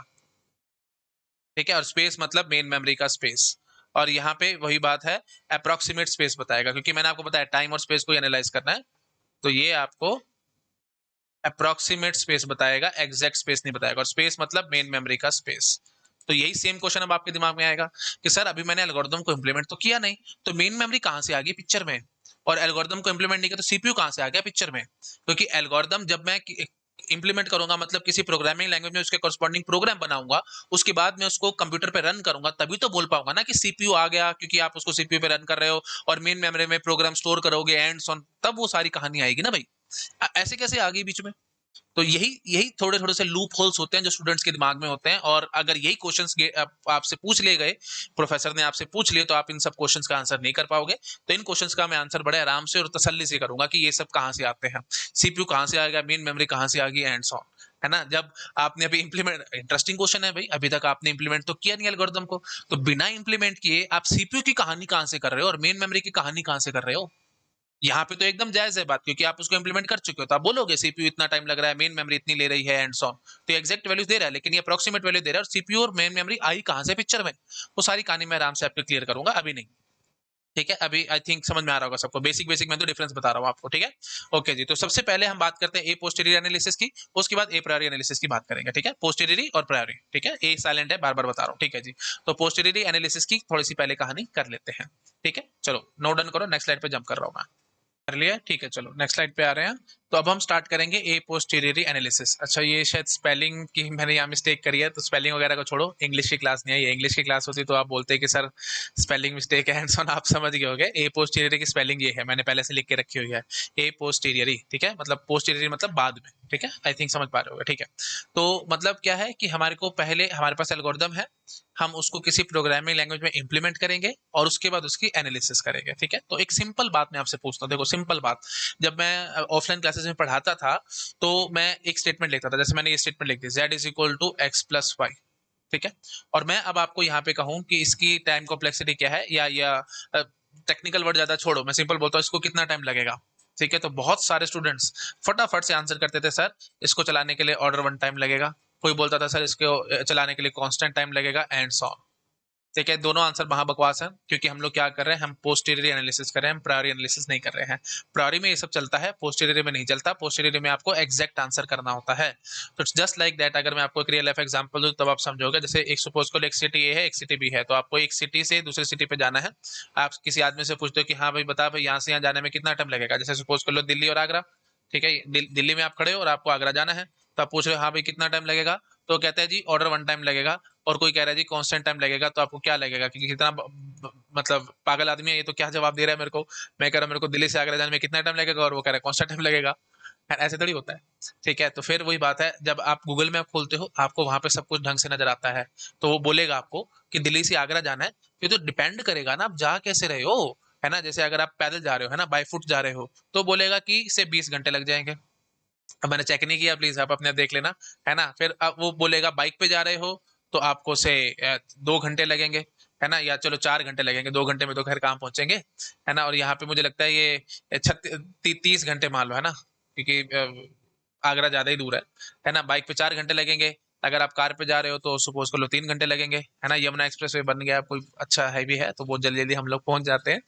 ठीक है, और स्पेस मतलब मेन मेमोरी का स्पेस, और यहाँ पे वही बात है, अप्रोक्सीमेट स्पेस बताएगा, क्योंकि मैंने आपको बताया टाइम और स्पेस को एनालाइज करना है, तो ये आपको अप्रोक्सीमेट स्पेस बताएगा, एग्जैक्ट स्पेस नहीं बताएगा, और स्पेस मतलब मेन मेमोरी का स्पेस। तो यही सेम क्वेश्चन अब आपके दिमाग में आएगा कि सर, अभी मैंने एल्गोरिदम को इंप्लीमेंट तो किया नहीं, तो मेन मेमोरी कहां से आ गई पिक्चर में? और एल्गोरिदम को इंप्लीमेंट नहीं किया तो सीपीयू कहां से आ गया पिक्चर में? क्योंकि एल्गोरिदम जब मैं इंप्लीमेंट करूंगा, मतलब किसी प्रोग्रामिंग लैंग्वेज में उसके कॉरस्पॉन्डिंग प्रोग्राम बनाऊंगा, उसके बाद मैं उसको कंप्यूटर पे रन करूंगा, तभी तो बोल पाऊंगा ना कि सीपीयू आ गया, क्योंकि आप उसको सीपीयू पे रन कर रहे हो और मेन मेमोरी में प्रोग्राम स्टोर करोगे एंड सॉन, तब वो सारी कहानी आएगी ना भाई। ऐसे कैसे आ गई बीच में? तो यही यही थोड़े थोड़े से लूप होल्स होते हैं जो स्टूडेंट्स के दिमाग में होते हैं, और अगर यही क्वेश्चंस आपसे पूछ लिए गए, प्रोफेसर ने आपसे पूछ लिए, तो आप इन सब क्वेश्चंस का आंसर नहीं कर पाओगे। तो इन क्वेश्चंस का मैं आंसर बड़े आराम से और तसल्ली से करूंगा कि ये सब कहाँ से आते हैं, सीपीयू कहाँ से आ गया, मेन मेमोरी कहाँ से आ गई एंड सो ऑन, है ना। जब आपने अभी इंप्लीमेंट, इंटरेस्टिंग क्वेश्चन है भाई, अभी तक आपने इंप्लीमेंट तो किया नहीं एल्गोरिदम को, तो बिना इंप्लीमेंट किए आप सीपीयू की कहानी कहाँ से कर रहे हो और मेन मेमोरी की कहानी कहाँ से कर रहे हो? यहाँ पे तो एकदम जायज है बात, क्योंकि आप उसको इंप्लीमेंट कर चुके हो, तो आप बोलोगे सीपीयू इतना टाइम लग रहा है, मेन मेमोरी इतनी ले रही है एंड सो ऑन, तो एग्जैक्ट वैल्यूज दे रहा है, लेकिन ये अप्रोक्सीमेट वैल्यू दे रहा है, और सीपीयू और मेन मेमोरी आई कहां से पिक्चर में, वो सारी कहानी मैं आराम से आपको क्लियर करूंगा, अभी नहीं। ठीक है, अभी आई थिंक समझ में आ रहा होगा सबको, बेसिक बेसिक मैं तो डिफरेंस बता रहा हूँ आपको। ठीक है, ओके जी, तो सबसे पहले हम बात करते हैं ए पोस्टेरियर एनालिसिस की, उसके बाद ए प्रायोरी एनालिसिस की बात करेंगे। ठीक है, पोस्टेरियरी और प्रायोरी। ठीक है, ए साइलेंट है, बार बार बता रहा हूँ। ठीक है जी, तो पोस्टेरियरी एनालिसिस की थोड़ी सी पहले कहानी कर लेते हैं। ठीक है, चलो नोट डाउन करो, नेक्स्ट स्लाइड पे जंप कर रहा हूँ मैं। कर लिया? ठीक है, चलो नेक्स्ट स्लाइड पे आ रहे हैं। तो अब हम स्टार्ट करेंगे ए पोस्टीरियरी एनालिसिस। अच्छा, ये शायद स्पेलिंग की मैंने यहाँ मिस्टेक करी है, तो स्पेलिंग वगैरह को छोड़ो, इंग्लिश की क्लास नहीं है ये, इंग्लिश की क्लास होती तो आप बोलते कि सर स्पेलिंग मिस्टेक है एंड सो ऑन, आप समझ गए होगे। ए पोस्टीरियरी की स्पेलिंग ये है, मैंने पहले से लिख के रखी हुई है, ए पोस्टीरियरी। ठीक है, मतलब पोस्टीरियरी मतलब बाद में। ठीक है, आई थिंक समझ पा रहे होगे। ठीक है, तो मतलब क्या है कि हमारे को पहले, हमारे पास एल्गोरिदम है, हम उसको किसी प्रोग्रामिंग लैंग्वेज में इंप्लीमेंट करेंगे और उसके बाद उसकी एनालिसिस करेंगे। ठीक है, तो एक सिंपल बात मैं आपसे पूछता हूँ, देखो सिंपल बात, जब मैं ऑफलाइन क्लासेस में पढ़ाता था तो मैं एक स्टेटमेंट लिखता था, जैसे मैंने ये स्टेटमेंट लिख दी, Z is equal to x plus Y. ठीक है, और मैं अब आपको यहाँ पे कहूँ कि इसकी टाइम कॉम्प्लेक्सिटी क्या है, या टेक्निकल वर्ड ज्यादा छोड़ो, मैं सिंपल बोलता हूँ, इसको कितना टाइम लगेगा। ठीक है, तो बहुत सारे स्टूडेंट्स फटाफट से आंसर करते थे, सर इसको चलाने के लिए ऑर्डर वन टाइम लगेगा, कोई बोलता था सर इसको चलाने के लिए कांस्टेंट टाइम लगेगा एंड सो ऑन। ठीक है, दोनों आंसर महा बकवास है, क्योंकि हम लोग क्या कर रहे हैं, हम पोस्टीरियरी एनालिसिस कर रहे हैं, हम प्रायोरी एनालिसिस नहीं कर रहे हैं। प्रायोरी में ये सब चलता है, पोस्टीरियरी में नहीं चलता। पोस्टीरियरी में आपको एग्जैक्ट आंसर करना होता है। तो जस्ट लाइक दैट, अगर मैं आपको एक रियल लाइफ एग्जांपल दूं तब आप समझोगे। जैसे एक सपोज को एक सिटी ए है, एक सिटी बी है, तो आपको एक सिटी से दूसरी सिटी पे जाना है। आप किसी आदमी से पूछते हो कि हाँ भाई बता भाई, यहाँ से यहाँ जाने में कितना टाइम लगेगा। जैसे सपोज कर लो दिल्ली और आगरा, ठीक है, दिल्ली में आप खड़े हो और आपको आगरा जाना है, तो आप पूछ रहे हो हाँ भाई कितना टाइम लगेगा, तो कहते हैं जी ऑर्डर वन टाइम लगेगा। और कोई कह रहा है जी कांस्टेंट टाइम लगेगा, तो आपको क्या लगेगा, क्योंकि कितना मतलब पागल आदमी है ये, तो क्या जवाब दे रहा है मेरे को। मैं कह रहा हूँ मेरे को दिल्ली से आगरा जाने में कितना टाइम लगेगा, और वो कह रहा है कांस्टेंट टाइम लगेगा। यार ऐसे थोड़ी होता है। ठीक है, तो फिर वही बात है, जब आप गूगल मैप खोलते हो आपको वहां पे सब कुछ ढंग से नजर आता है, तो वो बोलेगा आपको कि दिल्ली से आगरा जाना है। ये तो डिपेंड करेगा ना आप जा कैसे रहे हो, है ना। जैसे अगर आप पैदल जा रहे हो, है ना, बाय फुट जा रहे हो, तो बोलेगा कि से 20 घंटे लग जाएंगे। अब मैंने चेक नहीं किया, प्लीज आप अपने देख लेना, है ना। फिर अब वो बोलेगा बाइक पे जा रहे हो तो आपको से 2 घंटे लगेंगे, है ना, या चलो 4 घंटे लगेंगे, 2 घंटे में तो खैर कहाँ पहुंचेंगे, है ना। और यहाँ पे मुझे लगता है ये 30 घंटे मान लो, है ना, क्योंकि आगरा ज्यादा ही दूर है ना। बाइक पे 4 घंटे लगेंगे। अगर आप कार पे जा रहे हो तो सपोज कर लो 3 घंटे लगेंगे, है ना। यमुना एक्सप्रेस वे बन गया, कोई अच्छा हैवी है तो बहुत जल्दी जल्दी हम लोग पहुंच जाते हैं,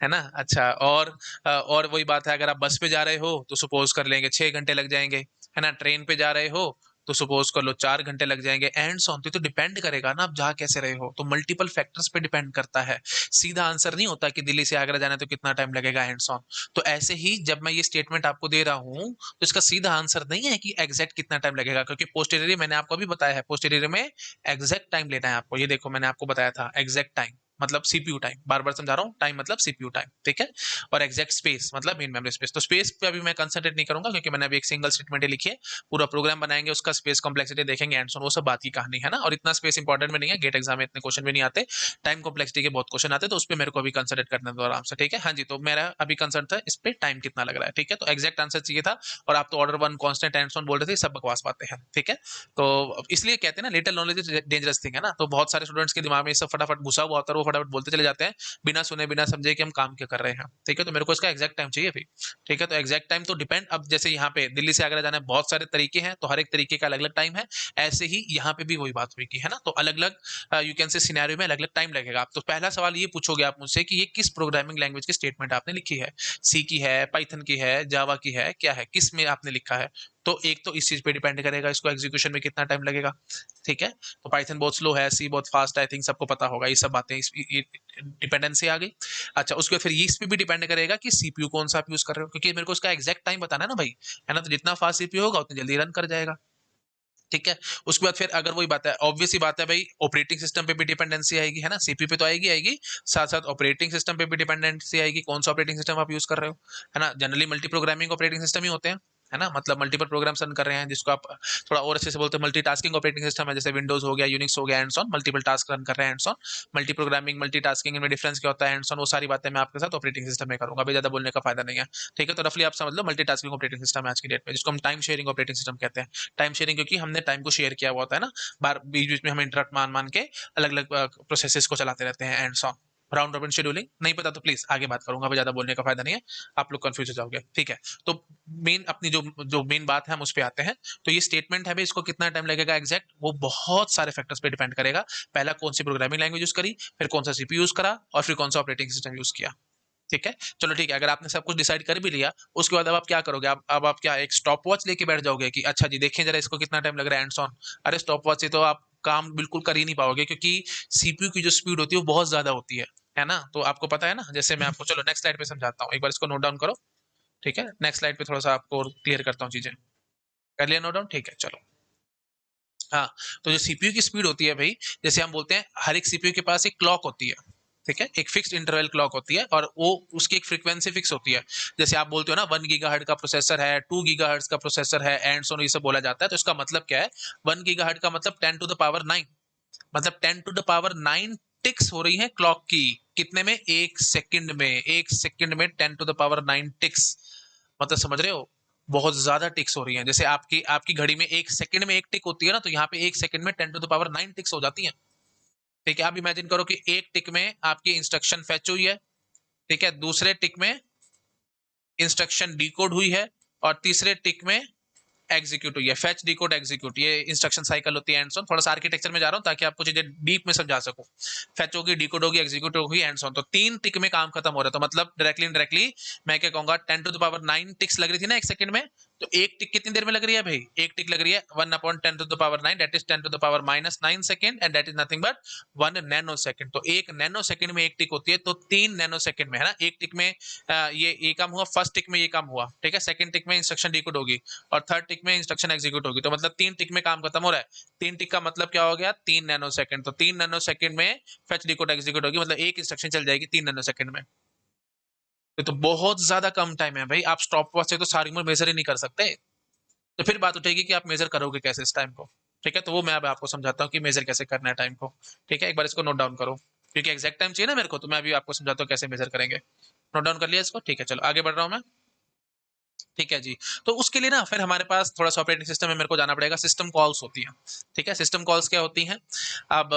है ना। अच्छा, और वही बात है, अगर आप बस पे जा रहे हो तो सपोज कर लेंगे 6 घंटे लग जाएंगे, है ना। ट्रेन पे जा रहे हो तो सपोज कर लो 4 घंटे लग जाएंगे, एंड सॉन। तो डिपेंड करेगा ना आप जा कैसे रहे हो, तो मल्टीपल फैक्टर्स पे डिपेंड करता है। सीधा आंसर नहीं होता कि दिल्ली से आगरा जाना है तो कितना टाइम लगेगा, एंड सॉन। तो ऐसे ही जब मैं ये स्टेटमेंट आपको दे रहा हूं, तो इसका सीधा आंसर नहीं है कि एग्जैक्ट कितना टाइम लगेगा, क्योंकि पोस्टेरियरी मैंने आपको अभी बताया है, पोस्टेरियरी में एग्जैक्ट टाइम लेना है आपको। ये देखो मैंने आपको बताया था, एग्जैक्ट टाइम मतलब सीपीयू टाइम, बार बार समझा रहा हूँ, टाइम मतलब सीपीयू टाइम, ठीक है। और एग्जैक्ट स्पेस मतलब मेन मेमोरी स्पेस। तो स्पेस पे अभी मैं कंसंट्रेट नहीं करूंगा, क्योंकि मैंने अभी एक सिंगल स्टेटमेंट लिखी है। पूरा प्रोग्राम बनाएंगे, उसका स्पेस कॉम्प्लेक्सिटी देखेंगे, एंड वो सब बात की कहानी है ना। और इतना स्पेस इंपॉर्टेंट भी नहीं है, गेट एग्जाम में इतने क्वेश्चन भी नहीं आते। टाइम कॉम्प्लेक्सिटी के बहुत क्वेश्चन आते हैं, तो उस पर मेरे को अभी कंसंट्रेट करने दो आराम से, ठीक है। हाँ जी, तो मेरा अभी कंसर्न था इस पे टाइम कितना लग रहा है, ठीक है। तो एग्जैक्ट आंसर चाहिए था, और आप तो ऑर्डर वन कॉन्स्टेंट एंड बोल रहे थे, सब बकवास बातें हैं, ठीक है। तो इसलिए कहते हैं ना, little knowledge is dangerous thing, है ना। तो बहुत सारे स्टूडेंट्स के दिमाग में ये सब फटाफट घुसा हुआ होता है, वो फटाफट बोलते चले जाते हैं बिना सुने बिना समझे कि हम काम क्या कर रहे हैं, ठीक है। तो मेरे को इसका एग्जैक्ट टाइम चाहिए भाई, ठीक है। तो एग्जैक्ट टाइम तो डिपेंड, अब जैसे यहाँ पे दिल्ली से आगरा जाना है, बहुत सारे तरीके हैं, तो हर एक तरीके का अलग अलग टाइम है। ऐसे ही यहाँ पे भी वही बात हुई कि, है ना, तो अलग अलग यू कैन से सिनेरियो में अलग अलग टाइम लगेगा। आप तो पहला सवाल ये पूछोगे आप मुझसे कि ये किस प्रोग्रामिंग लैंग्वेज की स्टेटमेंट आपने लिखी है, सी की है, पाइथन की है, जावा की है, क्या है, किस में आपने लिखा है। तो एक तो इस चीज पे डिपेंड करेगा इसको एग्जीक्यूशन में कितना टाइम लगेगा, ठीक है। तो पाइथन बहुत स्लो है, सी बहुत फास्ट, आई थिंक सबको पता होगा ये सब बातें, डिपेंडेंसी आ गई। अच्छा, उसके बाद फिर ये इस पे भी डिपेंड करेगा कि सीपीयू कौन सा आप यूज कर रहे हो, क्योंकि मेरे को इसका एग्जैक्ट टाइम बताना है ना भाई, है ना। तो जितना फास्ट सीपीयू होगा उतनी जल्दी रन कर जाएगा, ठीक है। उसके बाद फिर अगर वही बात है, ऑब्वियस ही बात है भाई, ऑपरेटिंग सिस्टम पे भी डिपेंडेंसी आएगी, है ना। सीपीयू पे तो आएगी आएगी, साथ साथ ऑपरेटिंग सिस्टम पे भी डिपेंडेंसी आएगी, कौन सा ऑपरेटिंग सिस्टम आप यूज कर रहे हो, है ना। Generally multi programming operating system ही होते हैं, है ना। मतलब मल्टीपल प्रोग्राम रन कर रहे हैं, जिसको आप थोड़ा और अच्छे से बोलते हैं मल्टीटास्किंग ऑपरेटिंग सिस्टम है, जैसे विंडोज हो गया, यूनिक्स हो गया, and on multiple task run कर रहे हैं, and on. Multi programming multitasking में डिफरेंस क्या होता है, एंड ऑन, वो सारी बातें मैं आपके साथ ऑपरेटिंग सिस्टम में करूंगा, अभी ज्यादा बोलने का फायदा नहीं है, ठीक है। तो रफली आप समझ लो मल्टीटास्किंग ऑपरेटिंग सिस्टम है आज की डेट में, जिसको हम टाइम शेयरिंग ऑपरेटिंग सिस्टम कहते हैं। टाइम शेयरिंग क्योंकि हमने टाइम को शेयर किया हुआ होता है ना, बार बीच बीच में हम इंटरप्ट मान मान के अलग अलग प्रोसेसेस को चलाते रहते हैं, and saw round robin scheduling नहीं पता तो प्लीज आगे बात करूंगा, अभी ज्यादा बोलने का फायदा नहीं है, आप लोग कंफ्यूज हो जाओगे, ठीक है। तो मेन अपनी जो जो मेन बात है हम उस पर आते हैं। तो ये स्टेटमेंट है भाई, इसको कितना टाइम लगेगा एग्जैक्ट, वो बहुत सारे फैक्टर्स पे डिपेंड करेगा। पहला कौन सी प्रोग्रामिंग लैंग्वेज यूज करी, फिर कौन सा सीपीयू यूज करा, और फिर कौन सा ऑपरेटिंग सिस्टम यूज किया, ठीक है। चलो ठीक है, अगर आपने सब कुछ डिसाइड कर भी लिया, उसके बाद अब आप क्या करोगे, अब आप क्या एक स्टॉप वॉच लेके बैठ जाओगे कि अच्छा जी देखें जरा इसको कितना टाइम लग रहा है, एंड ऑन। अरे स्टॉप वॉच से तो आप काम बिल्कुल कर ही नहीं पाओगे, क्योंकि सीपीयू की जो स्पीड होती है वो बहुत ज्यादा होती है ना। तो आपको पता है ना, जैसे मैं आपको, चलो नेक्स्ट स्लाइड पे समझाता हूँ, एक बार इसको नोट डाउन करो, ठीक है। नेक्स्ट स्लाइड पे थोड़ा सा आपको क्लियर करता हूँ चीजें, कर लिया नोट डाउन, ठीक है चलो। हाँ, तो जो सीपीयू की स्पीड होती है भाई, जैसे हम बोलते हैं हर एक सीपीयू के पास एक क्लॉक होती है, ठीक है, एक फिक्स्ड इंटरवल क्लॉक होती है, और वो उसकी एक फ्रीक्वेंसी फिक्स होती है। जैसे आप बोलते हो ना 1 गीगाहर्ट्ज का प्रोसेसर है, 2 गीगाहर्ट्ज का प्रोसेसर है, एंड सो ये सब बोला जाता है। तो इसका मतलब क्या है, 1 गीगाहर्ट्ज का मतलब 10⁻⁹, मतलब 10⁻⁹ टिक्स हो रही है क्लॉक की, कितने में, 1 सेकंड में, 1 सेकंड में 10⁻⁹ टिक्स, मतलब समझ रहे हो, बहुत ज्यादा टिक्स हो रही है। जैसे आपकी आपकी घड़ी में 1 सेकंड में एक टिक होती है ना, तो यहाँ पे 1 सेकंड में 10⁻⁹ टिक्स हो जाती है, ठीक है। आप इमेजिन करो कि एक टिक में आपकी इंस्ट्रक्शन फेच हुई है, ठीक है, दूसरे टिक में इंस्ट्रक्शन डिकोड हुई है, और तीसरे टिक में एग्जीक्यूट हुई है, फेच डिकोड एग्जीक्यूट, ये इंस्ट्रक्शन साइकिल होती है एंड सॉन। थोड़ा सा आर्किटेक्चर में जा रहा हूँ ताकि आपको चीजें डीप में समझा सकूं। फेच होगी, डिकोड होगी, एग्जीक्यूट होगी, एंड सॉन। तो 3 टिक में काम खत्म हो रहा है। तो मतलब डायरेक्टली इनडायरेक्टली मैं क्या कहूंगा, 10⁻9 टिक्स लग रही थी ना एक सेकंड में, तो एक टिक कितनी देर में लग रही है भाई, एक टिक लग रही है 1/10⁻9, that is 10⁻−9 second, and that is nothing but 1 nano second. तो 1 नैनो सेकंड में एक टिक होती है, तो 3 नैनो सेकंड में है ना, एक टिक में ये काम हुआ, फर्स्ट टिक में ये काम हुआ, ठीक है, सेकंड टिक में इंस्ट्रक्शन डिकोड होगी और थर्ड टिक में इंस्ट्रक्शन एग्जीक्यूट होगी। तो मतलब 3 टिक में काम खत्म हो रहा है। 3 टिक का मतलब क्या हो गया, 3 नैनो सेकंड। तो 3 नैनो सेकंड में फेच डिकोड एग्जीक्यूट होगी, मतलब एक इंस्ट्रक्शन चल जाएगी 3 नैनो सेकंड में। ये तो बहुत ज्यादा कम टाइम है भाई, आप स्टॉप वॉच से तो सारी उम्र मेजर ही नहीं कर सकते। तो फिर बात उठेगी कि आप मेजर करोगे कैसे इस टाइम को, ठीक है। तो वो मैं अब आपको समझाता हूँ कि मेजर कैसे करना है टाइम को, ठीक है। एक बार इसको नोट डाउन करो, क्योंकि एग्जैक्ट टाइम चाहिए ना मेरे को, तो मैं अभी आपको समझाता हूँ कैसे मेजर करेंगे। नोट डाउन कर लिया इसको, ठीक है। चलो आगे बढ़ रहा हूँ मैं, ठीक है जी। तो उसके लिए ना फिर हमारे पास थोड़ा सा ऑपरेटिंग सिस्टम में मेरे को जाना पड़ेगा, सिस्टम कॉल्स होती हैं, ठीक है। सिस्टम कॉल्स क्या होती हैं, अब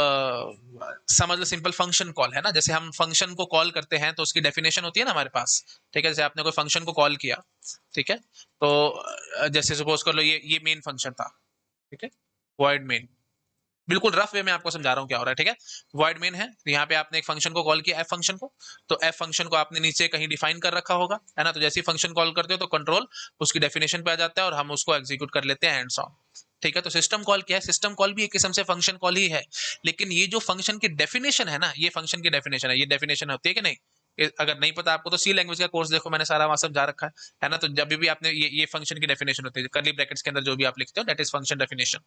समझ लो सिंपल फंक्शन कॉल है ना, जैसे हम फंक्शन को कॉल करते हैं तो उसकी डेफिनेशन होती है ना हमारे पास, ठीक है। जैसे आपने कोई फंक्शन को कॉल किया, ठीक है, तो जैसे सपोज कर लो ये मेन फंक्शन था, ठीक है, वॉइड मेन। बिल्कुल रफ वे में आपको समझा रहा हूँ क्या हो रहा है, ठीक है। वॉइड मेन है, तो यहाँ पे आपने एक फंक्शन को कॉल किया, एफ फंक्शन को, तो एफ फंक्शन को आपने नीचे कहीं डिफाइन कर रखा होगा, है ना। तो जैसे ही फंक्शन कॉल करते हो तो कंट्रोल उसकी डेफिनेशन पे आ जाता है और हम उसको एग्जीक्यूट कर लेते हैं हैंड्स ऑन, ठीक है। तो सिस्टम कॉल क्या है, सिस्टम कॉल भी एक किस्म से फंक्शन कॉल ही है, लेकिन ये जो फंक्शन की डेफिनेशन है ना, ये फंक्शन की डेफिनेशन है, ये डेफिनेशन होती है कि नहीं। अगर नहीं पता आपको तो सी लैंग्वेज का कोर्स देखो, मैंने सारा वहां समझा रखा है ना। तो जब भी आपने ये फंक्शन की डेफिनेशन होती है, करली ब्रैकेट्स के अंदर जो भी आप लिखते हो, दैट इज फंक्शन डेफिनेशन,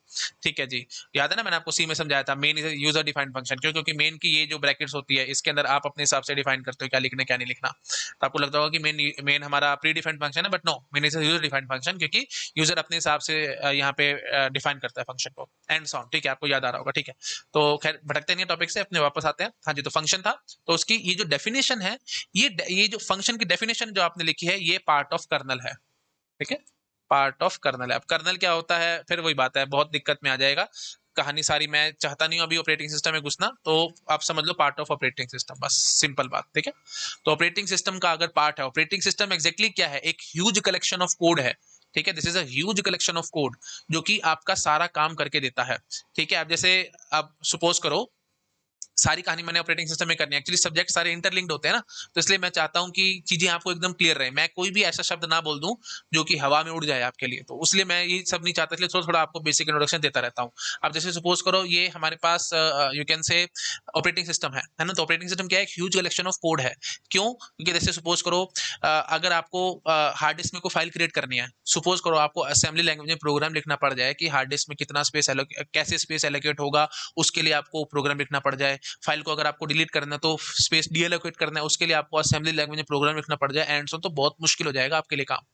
ठीक है जी। याद है ना, मैंने आपको सी में समझाया था, main is user defined function, क्यों, क्योंकि मेन की ये जो ब्रैकेट्स होती है इसके अंदर आप अपने हिसाब से डिफाइन करते हो क्या लिखना क्या नहीं लिखना। तो आपको लगता होगा कि मेन मेन हमारा प्री डिफाइंड फंक्शन है, but no, main is user defined function, क्योंकि यूजर अपने हिसाब से यहाँ पे डिफाइन करता है फंक्शन को, एंड साउंड, ठीक है, आपको याद आ रहा होगा, ठीक है। तो खैर भटकते नहीं टॉपिक से, अपने वापस आते हैं। हाँ जी, तो फंक्शन था, तो उसकी ये जो डेफिनेशन है, ये जो फंक्शन की डेफिनेशन जो आपने लिखी है, ये पार्ट ऑफ कर्नल है, ठीक है, पार्ट ऑफ कर्नल है। अब कर्नल क्या होता है, फिर वही बात है, बहुत दिक्कत में आ जाएगा कहानी सारी, मैं चाहता नहीं हूं अभी ऑपरेटिंग सिस्टम में घुसना, तो आप समझ लो पार्ट ऑफ ऑपरेटिंग सिस्टम, बस सिंपल बात, ठीक है। तो ऑपरेटिंग सिस्टम का अगर पार्ट है, ऑपरेटिंग सिस्टम एग्जैक्टली क्या है, एक ह्यूज कलेक्शन ऑफ कोड है, ठीक है। This is a huge collection of code जो कि आपका सारा काम करके देता है, ठीक है। अब जैसे अब सपोज करो, सारी कहानी मैंने ऑपरेटिंग सिस्टम में करनी है, एक्चुअली सब्जेक्ट सारे इंटरलिंक्ड होते हैं ना, तो इसलिए मैं चाहता हूं कि चीजें आपको एकदम क्लियर रहे, मैं कोई भी ऐसा शब्द ना बोल दूं जो कि हवा में उड़ जाए आपके लिए, तो इसलिए मैं ये सब नहीं चाहता, इसलिए थोड़ा थोड़ा आपको बेसिक इंट्रोडक्शन देता रहता हूं। अब जैसे सपोज करो ये हमारे पास you can say operating system है ना, तो ऑपरेटिंग सिस्टम क्या है, एक ह्यूज कलेक्शन ऑफ कोड है। क्यों, क्योंकि जैसे सपोज करो अगर आपको हार्ड डिस्क में कोई फाइल क्रिएट करनी है, सपोज करो आपको असेंबली लैंग्वेज में प्रोग्राम लिखना पड़ जाए कि हार्ड डिस्क में कितना स्पेस कैसे स्पेस एलोकेट होगा, उसके लिए आपको प्रोग्राम लिखना पड़ जाए। फाइल को अगर आपको डिलीट करना है तो स्पेस डीएलोकेट करना है, उसके लिए आपको असेंबली लैंग्वेज में प्रोग्राम लिखना पड़ जाए, एंड सो तो बहुत मुश्किल हो जाएगा आपके लिए काम,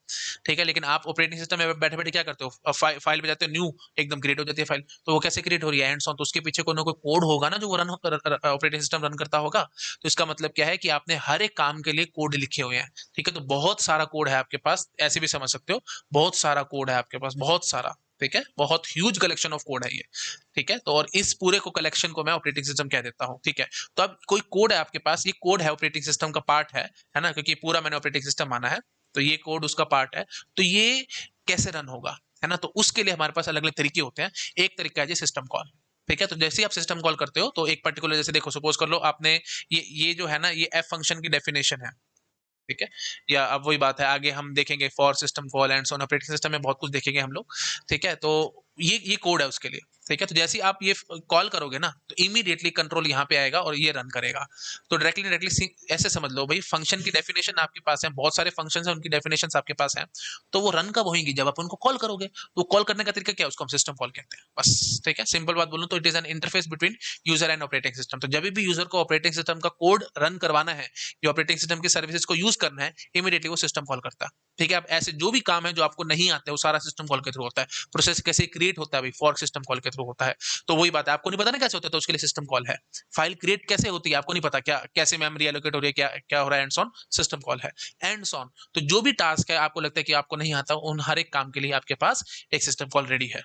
ठीक है। लेकिन आप ऑपरेटिंग सिस्टम में बैठे बैठे क्या करते हो, फाइल पे जाते हो, न्यू एकदम क्रिएट हो जाती है फाइल, तो वो कैसे क्रिएट हो रही है, हैंड्स ऑन, तो उसके पीछे कोई ना कोई कोड होगा ना जो वो रन ऑपरेटिंग सिस्टम रन करता होगा। तो इसका मतलब क्या है कि आपने हर एक काम के लिए कोड लिखे हुए हैं, ठीक है। तो बहुत सारा कोड है आपके पास, ऐसे भी समझ सकते हो, बहुत सारा कोड है आपके पास, बहुत सारा, ठीक है, बहुत ह्यूज कलेक्शन ऑफ कोड है ये, ठीक है। तो और इस पूरे को कलेक्शन को मैं ऑपरेटिंग सिस्टम कह देता हूं, ठीक है। तो अब कोई कोड है आपके पास, ये कोड है ऑपरेटिंग सिस्टम का पार्ट है ना, क्योंकि पूरा मैंने ऑपरेटिंग सिस्टम माना है, तो ये कोड उसका पार्ट है। तो ये कैसे रन होगा, है ना, तो उसके लिए हमारे पास अलग अलग तरीके होते हैं। एक तरीका है जी सिस्टम कॉल, ठीक है। तो जैसे ही आप सिस्टम कॉल करते हो तो एक पर्टिकुलर, जैसे देखो सपोज कर लो आपने ये जो है ना, ये एफ फंक्शन की डेफिनेशन है, ठीक है। या अब वही बात है, आगे हम देखेंगे for system call and so on, operating system में बहुत कुछ देखेंगे हम लोग, ठीक है। तो ये कोड है उसके लिए, ठीक है। तो जैसे ही आप ये कॉल करोगे ना, तो इमीडिएटली कंट्रोल यहाँ पे आएगा और ये रन करेगा। तो डायरेक्टली डायरेक्टली ऐसे समझ लो भाई, फंक्शन की डेफिनेशन आपके पास है, बहुत सारे फंक्शन है, उनकी डेफिनेशन आपके पास है, तो वो रन कब होंगी, जब आप उनको कॉल करोगे। तो कॉल करने का तरीका क्या है, उसको हम सिस्टम कॉल कहते हैं, बस, ठीक है। सिंपल बात बोलूं तो it is an interface between user and operating system. तो जब भी यूजर को ऑपरेटिंग सिस्टम का कोड रन करवाना है, जो ऑपरेटिंग सिस्टम की सर्विसेज को यूज करना है, इमीडिएटली वो सिस्टम कॉल करता है, ठीक है। अब ऐसे जो भी काम है जो आपको नहीं आते, वो सारा सिस्टम कॉल के थ्रू होता है। प्रोसेस कैसे क्रिएट होता है भाई, फॉर्क सिस्टम कॉल के थ्रू होता है। तो वही बात है, आपको नहीं पता ना कैसे होता है, तो उसके लिए सिस्टम कॉल है। फाइल क्रिएट कैसे होती है आपको नहीं पता, क्या कैसे मेमोरी एलोकेट हो रही है, क्या क्या हो रहा है, एंड ऑन, सिस्टम कॉल है, एंड ऑन। तो जो भी टास्क है आपको लगता है कि आपको नहीं आता, उन हर एक काम के लिए आपके पास एक सिस्टम कॉल रेडी है।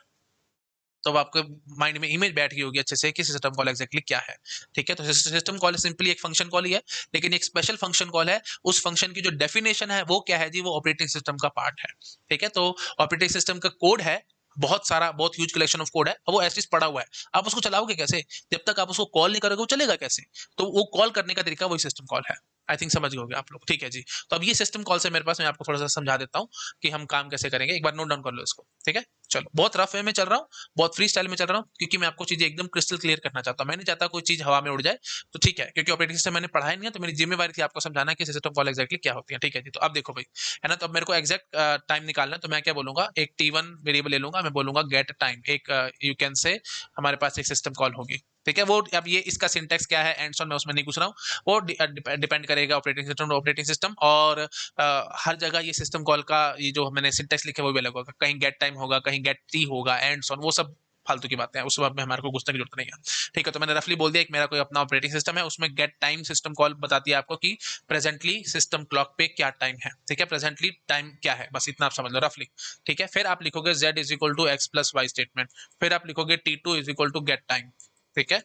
तो अब आपके माइंड में इमेज बैठ गई होगी अच्छे से कि सिस्टम कॉल एग्जैक्टली क्या है। ठीक है, तो सिस्टम कॉल सिंपली एक फंक्शन कॉल ही है, लेकिन एक स्पेशल फंक्शन कॉल है। उस फंक्शन की जो डेफिनेशन है वो क्या है जी, वो ऑपरेटिंग सिस्टम का पार्ट है। ठीक है, तो ऑपरेटिंग सिस्टम का कोड है, बहुत सारा, बहुत ह्यूज कलेक्शन ऑफ कोड है, वो एटलीस्ट पड़ा हुआ है। आप उसको चलाओगे कैसे? जब तक आप उसको कॉल नहीं करोगे वो चलेगा कैसे? तो वो कॉल करने का तरीका वही सिस्टम कॉल है। आई थिंक समझ गए आप लोग। ठीक है जी, तो अब ये सिस्टम कॉल से मेरे पास, मैं आपको थोड़ा सा समझा देता हूँ कि हम काम कैसे करेंगे। एक बार नोट डाउन कर लो इसको। ठीक है, चलो, बहुत रफ वे में चल रहा हूँ, बहुत फ्री स्टाइल में चल रहा हूँ, क्योंकि मैं आपको चीजें एकदम क्रिस्टल क्लियर करना चाहता हूँ। मैं नहीं चाहता कोई चीज हवा में उड़ जाए। तो ठीक है, क्योंकि ऑपरेटिंग सिस्टम मैंने पढ़ा ही नहीं है, तो मेरी जिम्मेवारी थी आपको समझाना कि सिस्टम कॉल एग्जैक्टली क्या होती है। ठीक है जी, तो अब देखो भाई, है ना, तो अब मेरे को एग्जैक्ट टाइम निकालना है, तो मैं क्या बोलूंगा, एक T1 वेरिएबल ले लूंगा, मैं बोलूंगा गेट टाइम। एक यू कैन से हमारे पास एक सिस्टम कॉल होगी। ठीक है, वो अब ये इसका सिंटेक्स क्या है एंड ऑन, मैं उसमें नहीं घुस रहा हूँ। वो डिपेंड करेगा ऑपरेटिंग सिस्टम और हर जगह ये सिस्टम कॉल का ये जो मैंने सिंटेक्स लिखे वो भी अलग होगा। कहीं गेट टाइम होगा, कहीं गेट टी होगा, एंड ऑन, वो सब फालतू की बातें हैं, उस बात में हमारे को घुसने की जरूरत नहीं है। ठीक है, तो मैंने रफली बोल दिया, एक मेरा कोई अपना ऑपरेटिंग सिस्टम है, उसमें गेट टाइम सिस्टम कॉल बताती है आपको कि प्रेजेंटली सिस्टम क्लॉक पे क्या टाइम है। ठीक है, प्रेजेंटली टाइम क्या है, बस इतना आप समझ लो रफली। ठीक है, फिर आप लिखोगे z is equal to x plus y statement, फिर आप लिखोगे T2 is equal to get time. ठीक है,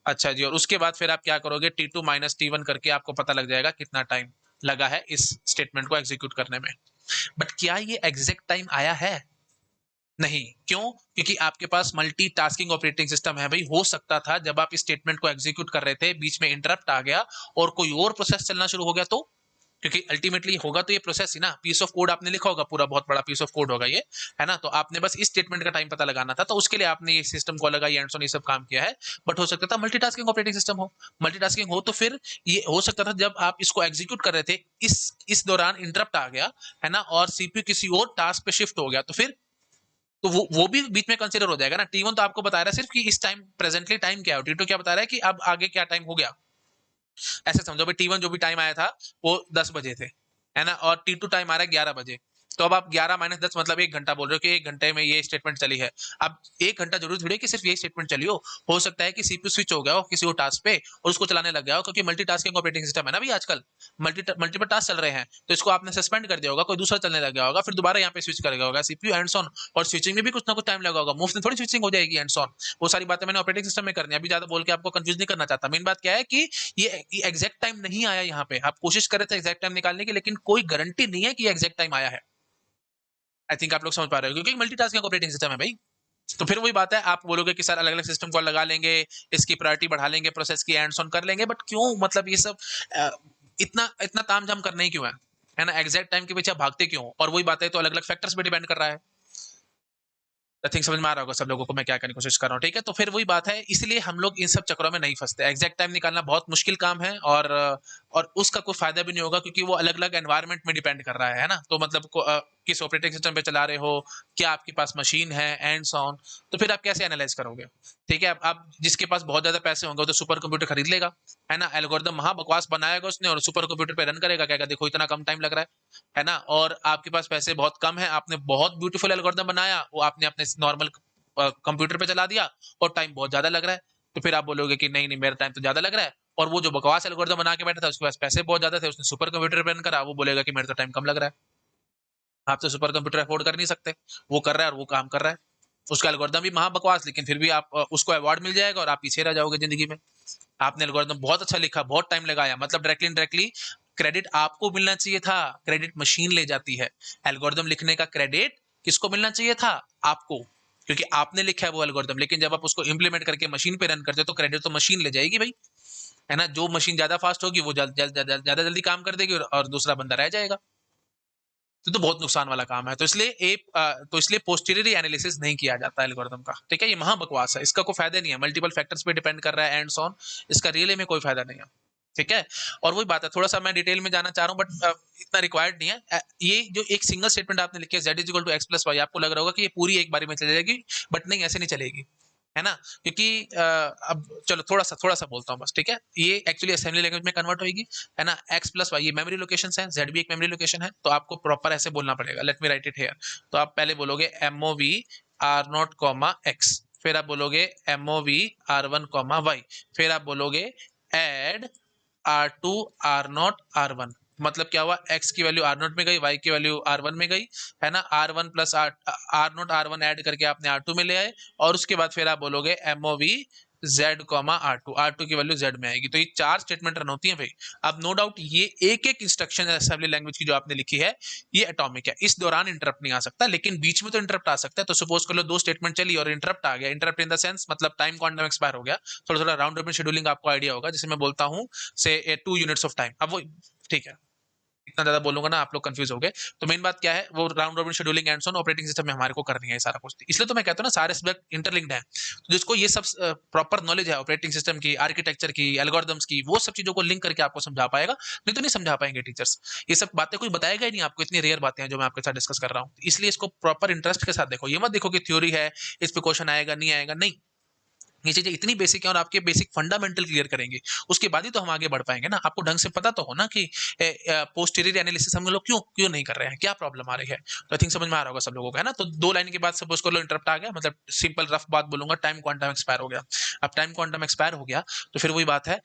अच्छा जी, और उसके बाद फिर आप क्या करोगे, T2 माइनस T1 करके आपको पता लग जाएगा कितना टाइम लगा है इस स्टेटमेंट को एग्जीक्यूट करने में। बट क्या ये एग्जैक्ट टाइम आया है? नहीं। क्यों? क्योंकि आपके पास मल्टीटास्किंग ऑपरेटिंग सिस्टम है भाई। हो सकता था जब आप इस स्टेटमेंट को एग्जीक्यूट कर रहे थे, बीच में इंटरप्ट आ गया और कोई और प्रोसेस चलना शुरू हो गया, तो क्योंकि अल्टीमेटली होगा तो ये प्रोसेस ही ना, पीस ऑफ कोड आपने लिखा होगा, पूरा बहुत बड़ा पीस ऑफ कोड होगा ये, है ना, तो आपने बस इस स्टेटमेंट का टाइम पता लगाना था, तो उसके लिए आपने ये सिस्टम कॉल लगाई, एंड ये सब काम किया है। बट हो सकता था मल्टीटास्किंग ऑपरेटिंग सिस्टम हो, मल्टीटास्किंग हो तो फिर ये हो सकता था जब आप इसको एग्जीक्यूट कर रहे थे, इस दौरान इंटरप्ट आ गया, है ना, और सीपीयू किसी और टास्क पे शिफ्ट हो गया, तो फिर तो वो भी बीच में कंसिडर हो जाएगा ना। T1 तो आपको बता रहा है सिर्फ कि इस टाइम प्रेजेंटली टाइम क्या है, T2 क्या बता रहा है कि अब आगे क्या टाइम हो गया। ऐसे समझो भाई, T1 जो भी टाइम आया था वो 10 बजे थे, है ना, और T2 टाइम आ रहा है 11 बजे। तो अब आप 11 - 10 मतलब 1 घंटा बोल रहे हो कि 1 घंटे में ये स्टेटमेंट चली है। अब 1 घंटा जरूर थोड़ी कि सिर्फ ये स्टेटमेंट चली हो सकता है कि सीपीयू स्विच हो गया हो किसी और टास्क पे और उसको चलाने लग गया हो, क्योंकि मल्टीटास्किंग ऑपरेटिंग सिस्टम है ना भाई आजकल, मल्टीपल टास्क चल रहे हैं, तो इसको आपने सस्पेंड कर दिया होगा, कोई दूसरा चलने लग गया होगा, फिर दोबारा यहाँ पे स्विच कर गया होगा सीपीयू एंड ऑन। और स्विचिंग में भी कुछ ना कुछ टाइम लगा होगा, मुफ्त में थोड़ी स्विचिंग हो जाएगी एंड ऑन। वो सारी बातें मैंने ऑपरेटिंग सिस्टम में करनी है, अभी ज्यादा बोल के आपको कंफ्यूज नहीं करना चाहता। मेन बात क्या है कि ये एग्जैक्ट टाइम नहीं आया यहाँ पे, आप कोशिश कर रहे थे एग्जैक्ट टाइम निकालने की, लेकिन कोई गारंटी नहीं है कि एग्जैक्ट टाइम आया है। आई थिंक आप लोग समझ पा रहे हो, क्योंकि मल्टीटास्किंग ऑपरेटिंग सिस्टम है भाई। तो फिर वही बात है, आप बोलोगे कि सर अलग अलग सिस्टम कॉल लगा लेंगे, इसकी प्रायोरिटी बढ़ा लेंगे, प्रोसेस की एंड्स ऑन कर लेंगे, बट क्यों, मतलब ये सब इतना इतना तामझाम करना ही क्यों है ना, एग्जैक्ट टाइम के पीछे आप भागते क्यों? और वही बात है, तो अलग अलग फैक्टर्स पे डिपेंड कर रहा है। आई थिंक समझ में आ रहा होगा सब लोगों को मैं क्या करने की कोशिश कर रहा हूँ। ठीक है, तो फिर वही बात है, इसलिए हम लोग इन सब चक्करों में नहीं फंसते। एग्जैक्ट टाइम निकालना बहुत मुश्किल काम है, और उसका कोई फायदा भी नहीं होगा, क्योंकि वो अलग अलग एनवायरनमेंट में डिपेंड कर रहा है ना, तो मतलब किस ऑपरेटिंग सिस्टम पे चला रहे हो, क्या आपके पास मशीन है, एंड सो ऑन। तो फिर आप कैसे एनालाइज करोगे? ठीक है, आप जिसके पास बहुत ज्यादा पैसे होंगे वो तो सुपर कंप्यूटर खरीद लेगा, है ना, एल्गोरिदम महा बकवास बनाएगा उसने और सुपर कंप्यूटर पे रन करेगा, कहेगा देखो इतना कम टाइम लग रहा है ना। और आपके पास पैसे बहुत कम है, आपने बहुत ब्यूटीफुल एल्गोरिदम बनाया, वो आपने अपने नॉर्मल कंप्यूटर पे चला दिया और टाइम बहुत ज्यादा लग रहा है। तो फिर आप बोलोगे कि नहीं नहीं, मेरा टाइम तो ज्यादा लग रहा है, और वो जो बकवास एल्गोरिथम बना के बैठा था उसके पास पैसे बहुत ज्यादा थे, उसने सुपर कंप्यूटर पे रन करा, वो बोलेगा कि मेरा तो टाइम कम लग रहा है। आप तो सुपर कंप्यूटर अफोर्ड कर नहीं सकते, वो कर रहा है और वो काम कर रहा है, उसका एल्गोरिथम भी महा बकवास, लेकिन फिर भी आप उसको अवार्ड मिल जाएगा और आप पीछे रह जाओगे जिंदगी में। आपने एल्गोरिथम बहुत अच्छा लिखा, बहुत टाइम लगाया, मतलब डायरेक्टली इनडायरेक्टली क्रेडिट आपको मिलना चाहिए था, क्रेडिट मशीन ले जाती है। एल्गोरिथम लिखने का क्रेडिट किसको मिलना चाहिए था? आपको, क्योंकि आपने लिखा है वो एल्गोरिथम, लेकिन जब आप उसको इंप्लीमेंट करके मशीन पे रन करते हो तो क्रेडिट तो मशीन ले जाएगी भाई, है ना। जो मशीन ज्यादा फास्ट होगी वो ज्यादा जल्दी काम कर देगी, और दूसरा बंदा रह जाएगा। तो बहुत नुकसान वाला काम है, तो इसलिए पोस्टीरियरी एनालिसिस नहीं किया जाता एल्गोरिथम का। ठीक है, ये महा बकवास है, इसका कोई फायदा नहीं है, मल्टीपल फैक्टर्स पे डिपेंड कर रहा है एंड ऑन, इसका रियली में कोई फायदा नहीं है। ठीक है, और वही बात है, थोड़ा सा मैं डिटेल में जाना चाह रहा हूँ, बट इतना रिक्वायर्ड नहीं है। ये जो एक सिंगल स्टेटमेंट आपने लिखी है z is equal to x plus y, आपको लग रहा होगा कि ये पूरी एक बारी में चली जाएगी, बट नहीं, ऐसे नहीं चलेगी, है ना। क्योंकि अब चलो थोड़ा सा बोलता हूँ बस। ठीक है, ये एक्चुअली असेंबली लैंग्वेज में कन्वर्ट होगी, है ना। एक्स प्लस वाई ये मेमोरी लोकेशन है, जेड भी एक मेमोरी लोकेशन है, तो आपको प्रॉपर ऐसे बोलना पड़ेगा। Late me write it here. तो आप पहले बोलोगे MOV R0 कॉमा एक्स, फिर आप बोलोगे MOV R1 कॉमा वाई, फिर आप बोलोगे एड R2 R0 R1, मतलब क्या हुआ, x की वैल्यू r नोट में गई, y की वैल्यू r1 में गई, है ना, r1 plus r note r1 add करके आपने r2 में ले आए, और उसके बाद फिर आप बोलोगे MOV z कॉमा r2 की वैल्यू z में आएगी। तो ये 4 स्टेटमेंट रन होती है भाई। अब नो डाउट ये एक एक इंस्ट्रक्शन असेंबली लैंग्वेज की जो आपने लिखी है ये एटॉमिक है, इस दौरान इंटरप्ट नहीं आ सकता, लेकिन बीच में तो इंटरप्ट आ सकता है। तो सपोज कर लो 2 स्टेटमेंट चली और इंटरप्ट आ गया, इंटरप्ट इन द सेंस मतलब टाइम क्वांटम एक्सपायर हो गया। थोड़ा थोड़ा राउंड रॉबिन शेड्यूलिंग आपको आइडिया होगा, जैसे मैं बोलता हूँ से 2 यूनिट्स ऑफ टाइम, अब वो ठीक है, इतना ज्यादा बोलूंगा ना आप लोग कंफ्यूज हो गए। तो मेन बात क्या है, वो round robin scheduling and on operating system में हमारे को करनी है ये सारा कुछ, इसलिए तो मैं कहता हूँ ना सारे सब्जेक्ट इंटरलिंक्ड है। तो जिसको ये सब प्रॉपर नॉलेज है ऑपरेटिंग सिस्टम की, आर्किटेक्चर की, एल्गोरिथम्स की, वो सब चीजों को लिंक करके आपको समझा पाएगा, नहीं तो नहीं समझा पाएंगे टीचर्स। ये सब बातें कोई बताएगा ही नहीं आपको, इतनी रेयर बातें हैं जो मैं आपके साथ डिस्कस कर रहा हूँ, इसलिए इसको प्रॉपर इंटरेस्ट के साथ देखो। ये मत देखो कि थ्योरी है, इस पे क्वेश्चन आएगा नहीं आएगा, नहीं, ये चीजें इतनी बेसिक है और आपके बेसिक फंडामेंटल क्लियर करेंगे, उसके बाद ही तो हम आगे बढ़ पाएंगे ना। आपको ढंग से पता तो हो ना कि पोस्टीरियर एनालिसिस हम लोग क्यों क्यों नहीं कर रहे हैं, क्या प्रॉब्लम आ रही है। तो आई थिंक समझ में आ रहा होगा सब लोगों को, है ना। तो 2 लाइन के बाद सपोज कर लो इंटरप्ट आ गया, मतलब सिंपल रफ बात बोलूंगा, टाइम क्वांटम एक्सपायर हो गया। अब टाइम क्वांटम एक्सपायर हो गया तो फिर वही बात है,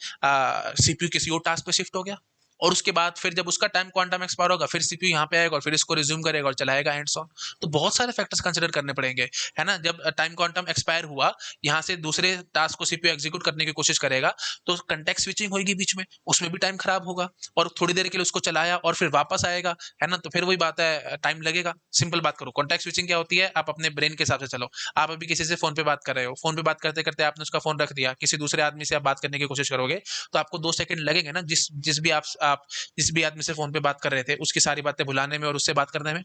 सीपीयू किसी और टास्क पे शिफ्ट हो गया, और उसके बाद फिर जब उसका टाइम क्वांटम एक्सपायर होगा फिर सीपीयू यहाँ पे आएगा और फिर इसको रिज्यूम करेगा और चलाएगा हैंड्स ऑन। तो बहुत सारे फैक्टर्स कंसिडर करने पड़ेंगे, है ना। जब टाइम क्वांटम एक्सपायर हुआ, यहाँ से दूसरे टास्क को सीपीयू एग्जीक्यूट करने की कोशिश करेगा, तो कंटेक्स्ट स्विचिंग होगी बीच में, उसमें भी टाइम खराब होगा, और थोड़ी देर के लिए उसको चलाया और फिर वापस आएगा, है ना। तो फिर वही बात है, टाइम लगेगा। सिंपल बात करो, कॉन्टेक्स्ट स्विचिंग क्या होती है, आप अपने ब्रेन के हिसाब से चलो। आप अभी किसी से फोन पे बात कर रहे हो, फोन पे बात करते करते आपने उसका फोन रख दिया, किसी दूसरे आदमी से आप बात करने की कोशिश करोगे, तो आपको 2 सेकंड लगेंगे ना, जिस जिस भी आप जिस भी आदमी से फोन पे बात कर रहे थे उसकी सारी बातें भुलाने में और उससे बात करने में।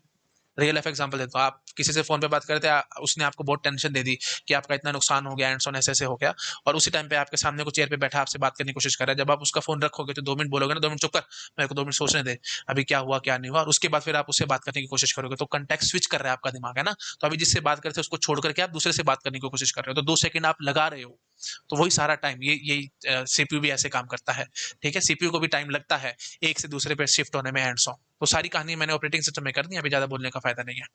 रियल लाइफ एग्जांपल देता हूँ, आप किसी से फोन पे बात करते हैं, उसने आपको बहुत टेंशन दे दी कि आपका इतना नुकसान हो गया, एंड सोन ऐसे ऐसे हो गया, और उसी टाइम पे आपके सामने को चेयर पे बैठा आपसे बात करने की कोशिश कर रहा है। जब आप उसका फोन रखोगे तो 2 मिनट बोलोगे ना, 2 मिनट चुप कर, मेरे को 2 मिनट सोचने दे, अभी क्या हुआ क्या नहीं हुआ, और उसके बाद फिर आप उससे बात करने की कोशिश करोगे, तो कंटेक्ट स्विच कर रहा है आपका दिमाग, है ना। तो अभी जिससे बात करते हैं उसको छोड़ करके आप दूसरे से बात करने की कोशिश कर रहे हो, तो 2 सेकंड आप लगा रहे हो। तो वही सारा टाइम ये सीपीयू भी ऐसे काम करता है, ठीक है। सीपीयू को भी टाइम लगता है एक से दूसरे पे शिफ्ट होने में, हैंड्स ऑन। तो सारी कहानी मैंने ऑपरेटिंग सिस्टम में कर दी, अभी ज्यादा बोलने का फायदा नहीं है।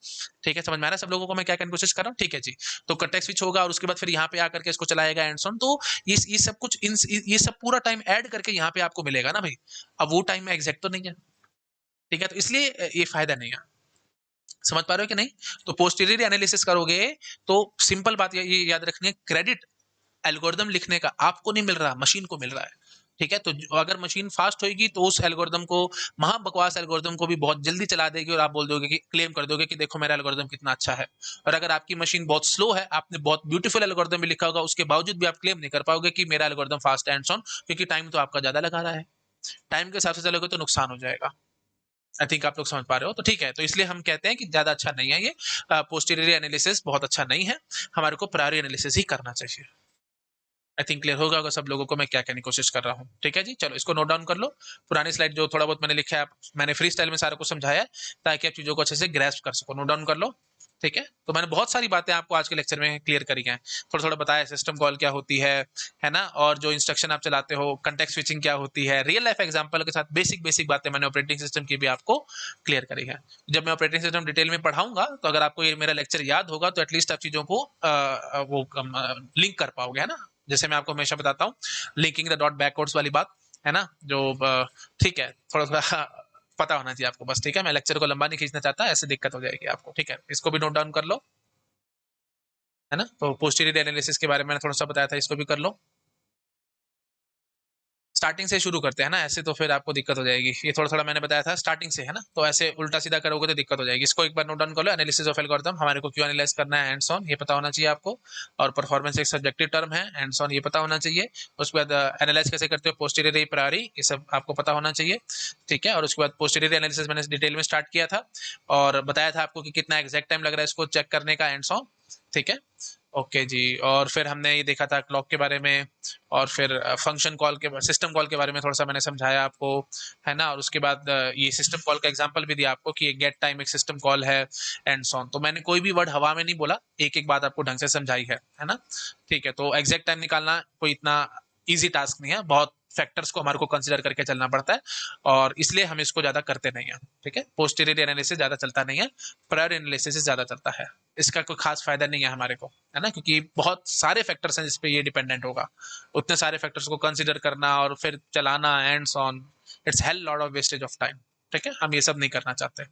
ठीक है, समझ में आ रहा है सब लोगों को मैं क्या कहने की कोशिश कर रहा हूँ, ठीक है जी। तो कटेक्ट स्विच होगा और उसके बाद फिर यहाँ पे आकर के इसको चलाएगा एंड ऑन। तो ये सब कुछ ये सब पूरा टाइम ऐड करके यहाँ पे आपको मिलेगा ना भाई। अब वो टाइम में एग्जैक्ट तो नहीं है, ठीक है, तो इसलिए ये फायदा नहीं है। समझ पा रहे हो कि नहीं। तो पोस्टीरियर एनालिसिस करोगे तो सिंपल बात ये याद रखनी है, क्रेडिट एल्गोरिदम लिखने का आपको नहीं मिल रहा, मशीन को मिल रहा है। ठीक है, तो अगर मशीन फास्ट होगी तो उस एल्गोरिदम को, महा बकवास एल्गोरिदम को भी बहुत जल्दी चला देगी, और आप बोल दोगे कि क्लेम कर दोगे कि देखो मेरा एल्गोरिदम कितना अच्छा है। और अगर आपकी मशीन बहुत स्लो है, आपने बहुत ब्यूटीफुल एल्गोरिदम भी लिखा होगा, उसके बावजूद भी आप क्लेम नहीं कर पाओगे कि मेरा एल्गोरिदम फास्ट एंड सॉन, क्योंकि टाइम तो आपका ज्यादा लगा रहा है। टाइम के हिसाब से चलोगे तो नुकसान हो जाएगा। आई थिंक आप लोग समझ पा रहे हो, तो ठीक है, तो इसलिए हम कहते हैं कि ज्यादा अच्छा नहीं है ये, पोस्टीरियर एनालिसिस बहुत अच्छा नहीं है, हमारे को प्रायोरी एनालिसिस ही करना चाहिए। आई थिंक क्लियर होगा सब लोगों को मैं क्या कहने की कोशिश कर रहा हूँ। ठीक है जी, चलो इसको नोट डाउन कर लो। पुरानी स्लाइड जो थोड़ा बहुत मैंने लिखा है, मैंने फ्री स्टाइल में सारा कुछ समझाया है ताकि आप चीजों को अच्छे से ग्रैस्प कर सको। नोट डाउन कर लो। ठीक है, तो मैंने बहुत सारी बातें आपको आज के लेक्चर में क्लियर करी हैं, थोड़ा थोड़ा बताया सिस्टम कॉल क्या होती है ना, और जो इंस्ट्रक्शन आप चलाते हो, कंटेक्स्ट स्विचिंग क्या होती है, रियल लाइफ एग्जांपल के साथ बेसिक बेसिक बातें मैंने ऑपरेटिंग सिस्टम की भी आपको क्लियर करी है। जब मैं ऑपरेटिंग सिस्टम डिटेल में पढ़ाऊंगा तो अगर आपको ये मेरा लेक्चर याद होगा तो एटलीस्ट आप चीजों को वो लिंक कर पाओगे, है ना। जैसे मैं आपको हमेशा बताता हूँ, लिंकिंग द डॉट बैकवर्ड्स वाली बात, है ना, जो ठीक है, थोड़ा थोड़ा पता होना चाहिए आपको बस। ठीक है, मैं लेक्चर को लंबा नहीं खींचना चाहता, ऐसे दिक्कत हो जाएगी आपको। ठीक है, इसको भी नोट डाउन कर लो, है ना। तो पोस्टीरियर एनालिसिस के बारे में मैंने थोड़ा सा बताया था, इसको भी कर लो। स्टार्टिंग से शुरू करते हैं ना, ऐसे तो फिर आपको दिक्कत हो जाएगी। ये थोड़ा थोड़ा मैंने बताया था स्टार्टिंग से, है ना, तो ऐसे उल्टा सीधा करोगे तो दिक्कत हो जाएगी। इसको एक बार नोट डाउन कर लो, एनालिसिस ऑफ एल्गोरिथम, हमारे को क्यों एनालाइज करना है, हैंड्स ऑन, ये पता होना चाहिए आपको। और परफॉर्मेंस एक सब्जेक्टिव टर्म है, हैंड्स ऑन, ये पता होना चाहिए। उसके बाद एनालाइज कैसे करते हो, पोस्टीरियर प्रायोरी, ये सब आपको पता होना चाहिए। ठीक है, और उसके बाद पोस्टीरियर एनालिसिस मैंने डिटेल में स्टार्ट किया था और बताया था आपको कि कितना एग्जैक्ट टाइम लग रहा है इसको चेक करने का, हैंड्स ऑन। ठीक है, ओके जी। और फिर हमने ये देखा था क्लॉक के बारे में, और फिर फंक्शन कॉल के, सिस्टम कॉल के बारे में थोड़ा सा मैंने समझाया आपको, है ना। और उसके बाद ये सिस्टम कॉल का एग्जांपल भी दिया आपको कि ये गेट टाइम एक सिस्टम कॉल है, एंड सो ऑन। तो मैंने कोई भी वर्ड हवा में नहीं बोला, एक एक बात आपको ढंग से समझाई है ना। ठीक है, तो एग्जैक्ट टाइम निकालना कोई इतना ईजी टास्क नहीं है, बहुत फैक्टर्स को हमारे को कंसिडर करके चलना पड़ता है, और इसलिए हम इसको ज्यादा करते नहीं है। ठीक है, पोस्टीरियर एनालिसिस ज्यादा चलता नहीं है, प्रायर एनालिसिस ज्यादा चलता है। इसका कोई खास फायदा नहीं है हमारे को, है ना, क्योंकि बहुत सारे फैक्टर्स हैं जिस पे ये डिपेंडेंट होगा। उतने सारे फैक्टर्स को कंसिडर करना और फिर चलाना, and on, it's hell lot of wastage of time. ठीक है, हम ये सब नहीं करना चाहते।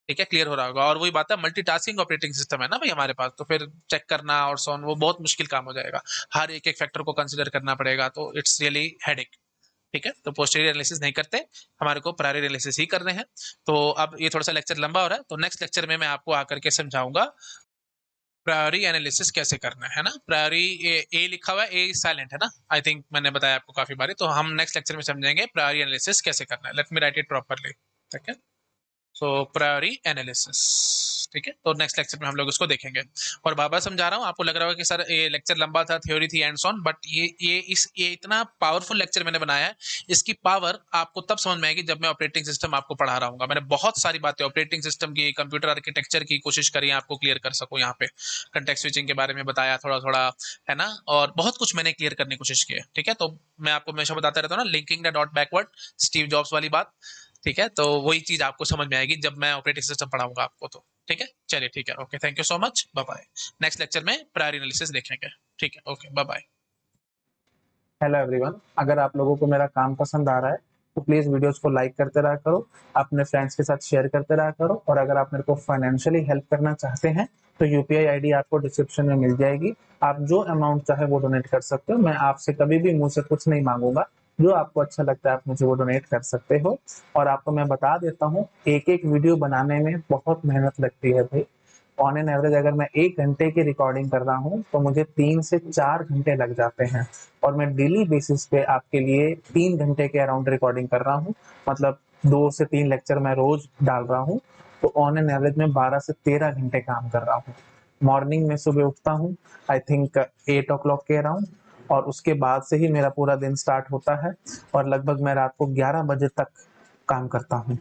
ठीक है, क्लियर हो रहा होगा। और वही बात है, मल्टीटास्किंग ऑपरेटिंग सिस्टम है ना भाई हमारे पास, तो फिर चेक करना और सो ऑन वो बहुत मुश्किल काम हो जाएगा, हर एक एक फैक्टर को कंसिडर करना पड़ेगा, तो इट्स रियली हेडेक। ठीक है, तो पोस्टीरियर एनालिसिस नहीं करते, हमारे को प्रायरी एनालिसिस ही करने हैं। तो अब ये थोड़ा सा लेक्चर लंबा हो रहा है, तो नेक्स्ट लेक्चर में मैं आपको आकर के समझाऊंगा प्रायरी एनालिसिस कैसे करना है ना। प्रायरी ए लिखा हुआ है, ए साइलेंट है ना, आई थिंक मैंने बताया आपको काफी बारी। तो हम नेक्स्ट लेक्चर में समझेंगे प्रायरी एनालिसिस कैसे करना है। Late me write it properly. ठीक है, सो प्रायोरी एनालिसिस। ठीक है, तो नेक्स्ट लेक्चर में हम लोग उसको देखेंगे। और बाबा समझा रहा हूँ, आपको लग रहा होगा कि सर ये लेक्चर लंबा था, थ्योरी थी एंड ऑन, बट ये इतना पावरफुल लेक्चर मैंने बनाया है, इसकी पावर आपको तब समझ में आएगी जब मैं ऑपरेटिंग सिस्टम आपको पढ़ा रहा हूँ। मैंने बहुत सारी बातें ऑपरेटिंग सिस्टम की, कंप्यूटर आर्किटेक्चर की कोशिश करी है आपको क्लियर कर सकूँ यहाँ पे। कंटेक्स्ट स्विचिंग के बारे में बताया थोड़ा थोड़ा, है ना, और बहुत कुछ मैंने क्लियर करने की कोशिश की है। ठीक है, तो मैं आपको हमेशा बताता रहता हूँ ना, linking the dot backward, Steve jobs वाली बात। ठीक है, तो वही चीज आपको समझ में आएगी जब मैं ऑपरेटिंग सिस्टम पढ़ाऊंगा आपको। तो ठीक है, चलिए ठीक है, okay, thank you so much, bye bye. Next lecture में प्रायर एनालिसिस देखेंगे। ठीक है, okay, bye bye. Hello everyone, अगर आप लोगों को मेरा काम पसंद आ रहा है तो प्लीज़ वीडियोस को लाइक करते रहा करो, अपने फ्रेंड्स के साथ शेयर करते रहा करो, और अगर आप मेरे को फाइनेंशियली हेल्प करना चाहते हैं तो यूपीआई आईडी आपको डिस्क्रिप्शन में मिल जाएगी। आप जो अमाउंट चाहे वो डोनेट कर सकते हो। मैं आपसे कभी भी मुंह से कुछ नहीं मांगूंगा, जो आपको अच्छा लगता है आप मुझे वो डोनेट कर सकते हो। और आपको मैं बता देता हूँ, एक एक वीडियो बनाने में बहुत मेहनत लगती है भाई। ऑन एन एवरेज अगर मैं 1 घंटे की रिकॉर्डिंग कर रहा हूँ तो मुझे 3 से 4 घंटे लग जाते हैं, और मैं डेली बेसिस पे आपके लिए 3 घंटे के अराउंड रिकॉर्डिंग कर रहा हूँ। मतलब 2 से 3 लेक्चर मैं रोज डाल रहा हूँ, तो ऑन एन एवरेज में 12 से 13 घंटे काम कर रहा हूँ। मॉर्निंग में सुबह उठता हूँ, आई थिंक 8 o'clock के अराउंड, और उसके बाद से ही मेरा पूरा दिन स्टार्ट होता है, और लगभग मैं रात को 11 बजे तक काम करता हूँ।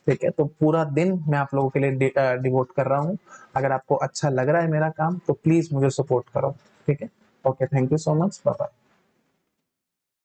ठीक है, तो पूरा दिन मैं आप लोगों के लिए डिवोट कर रहा हूँ। अगर आपको अच्छा लग रहा है मेरा काम तो प्लीज मुझे सपोर्ट करो। ठीक है, okay, thank you so much, bye bye.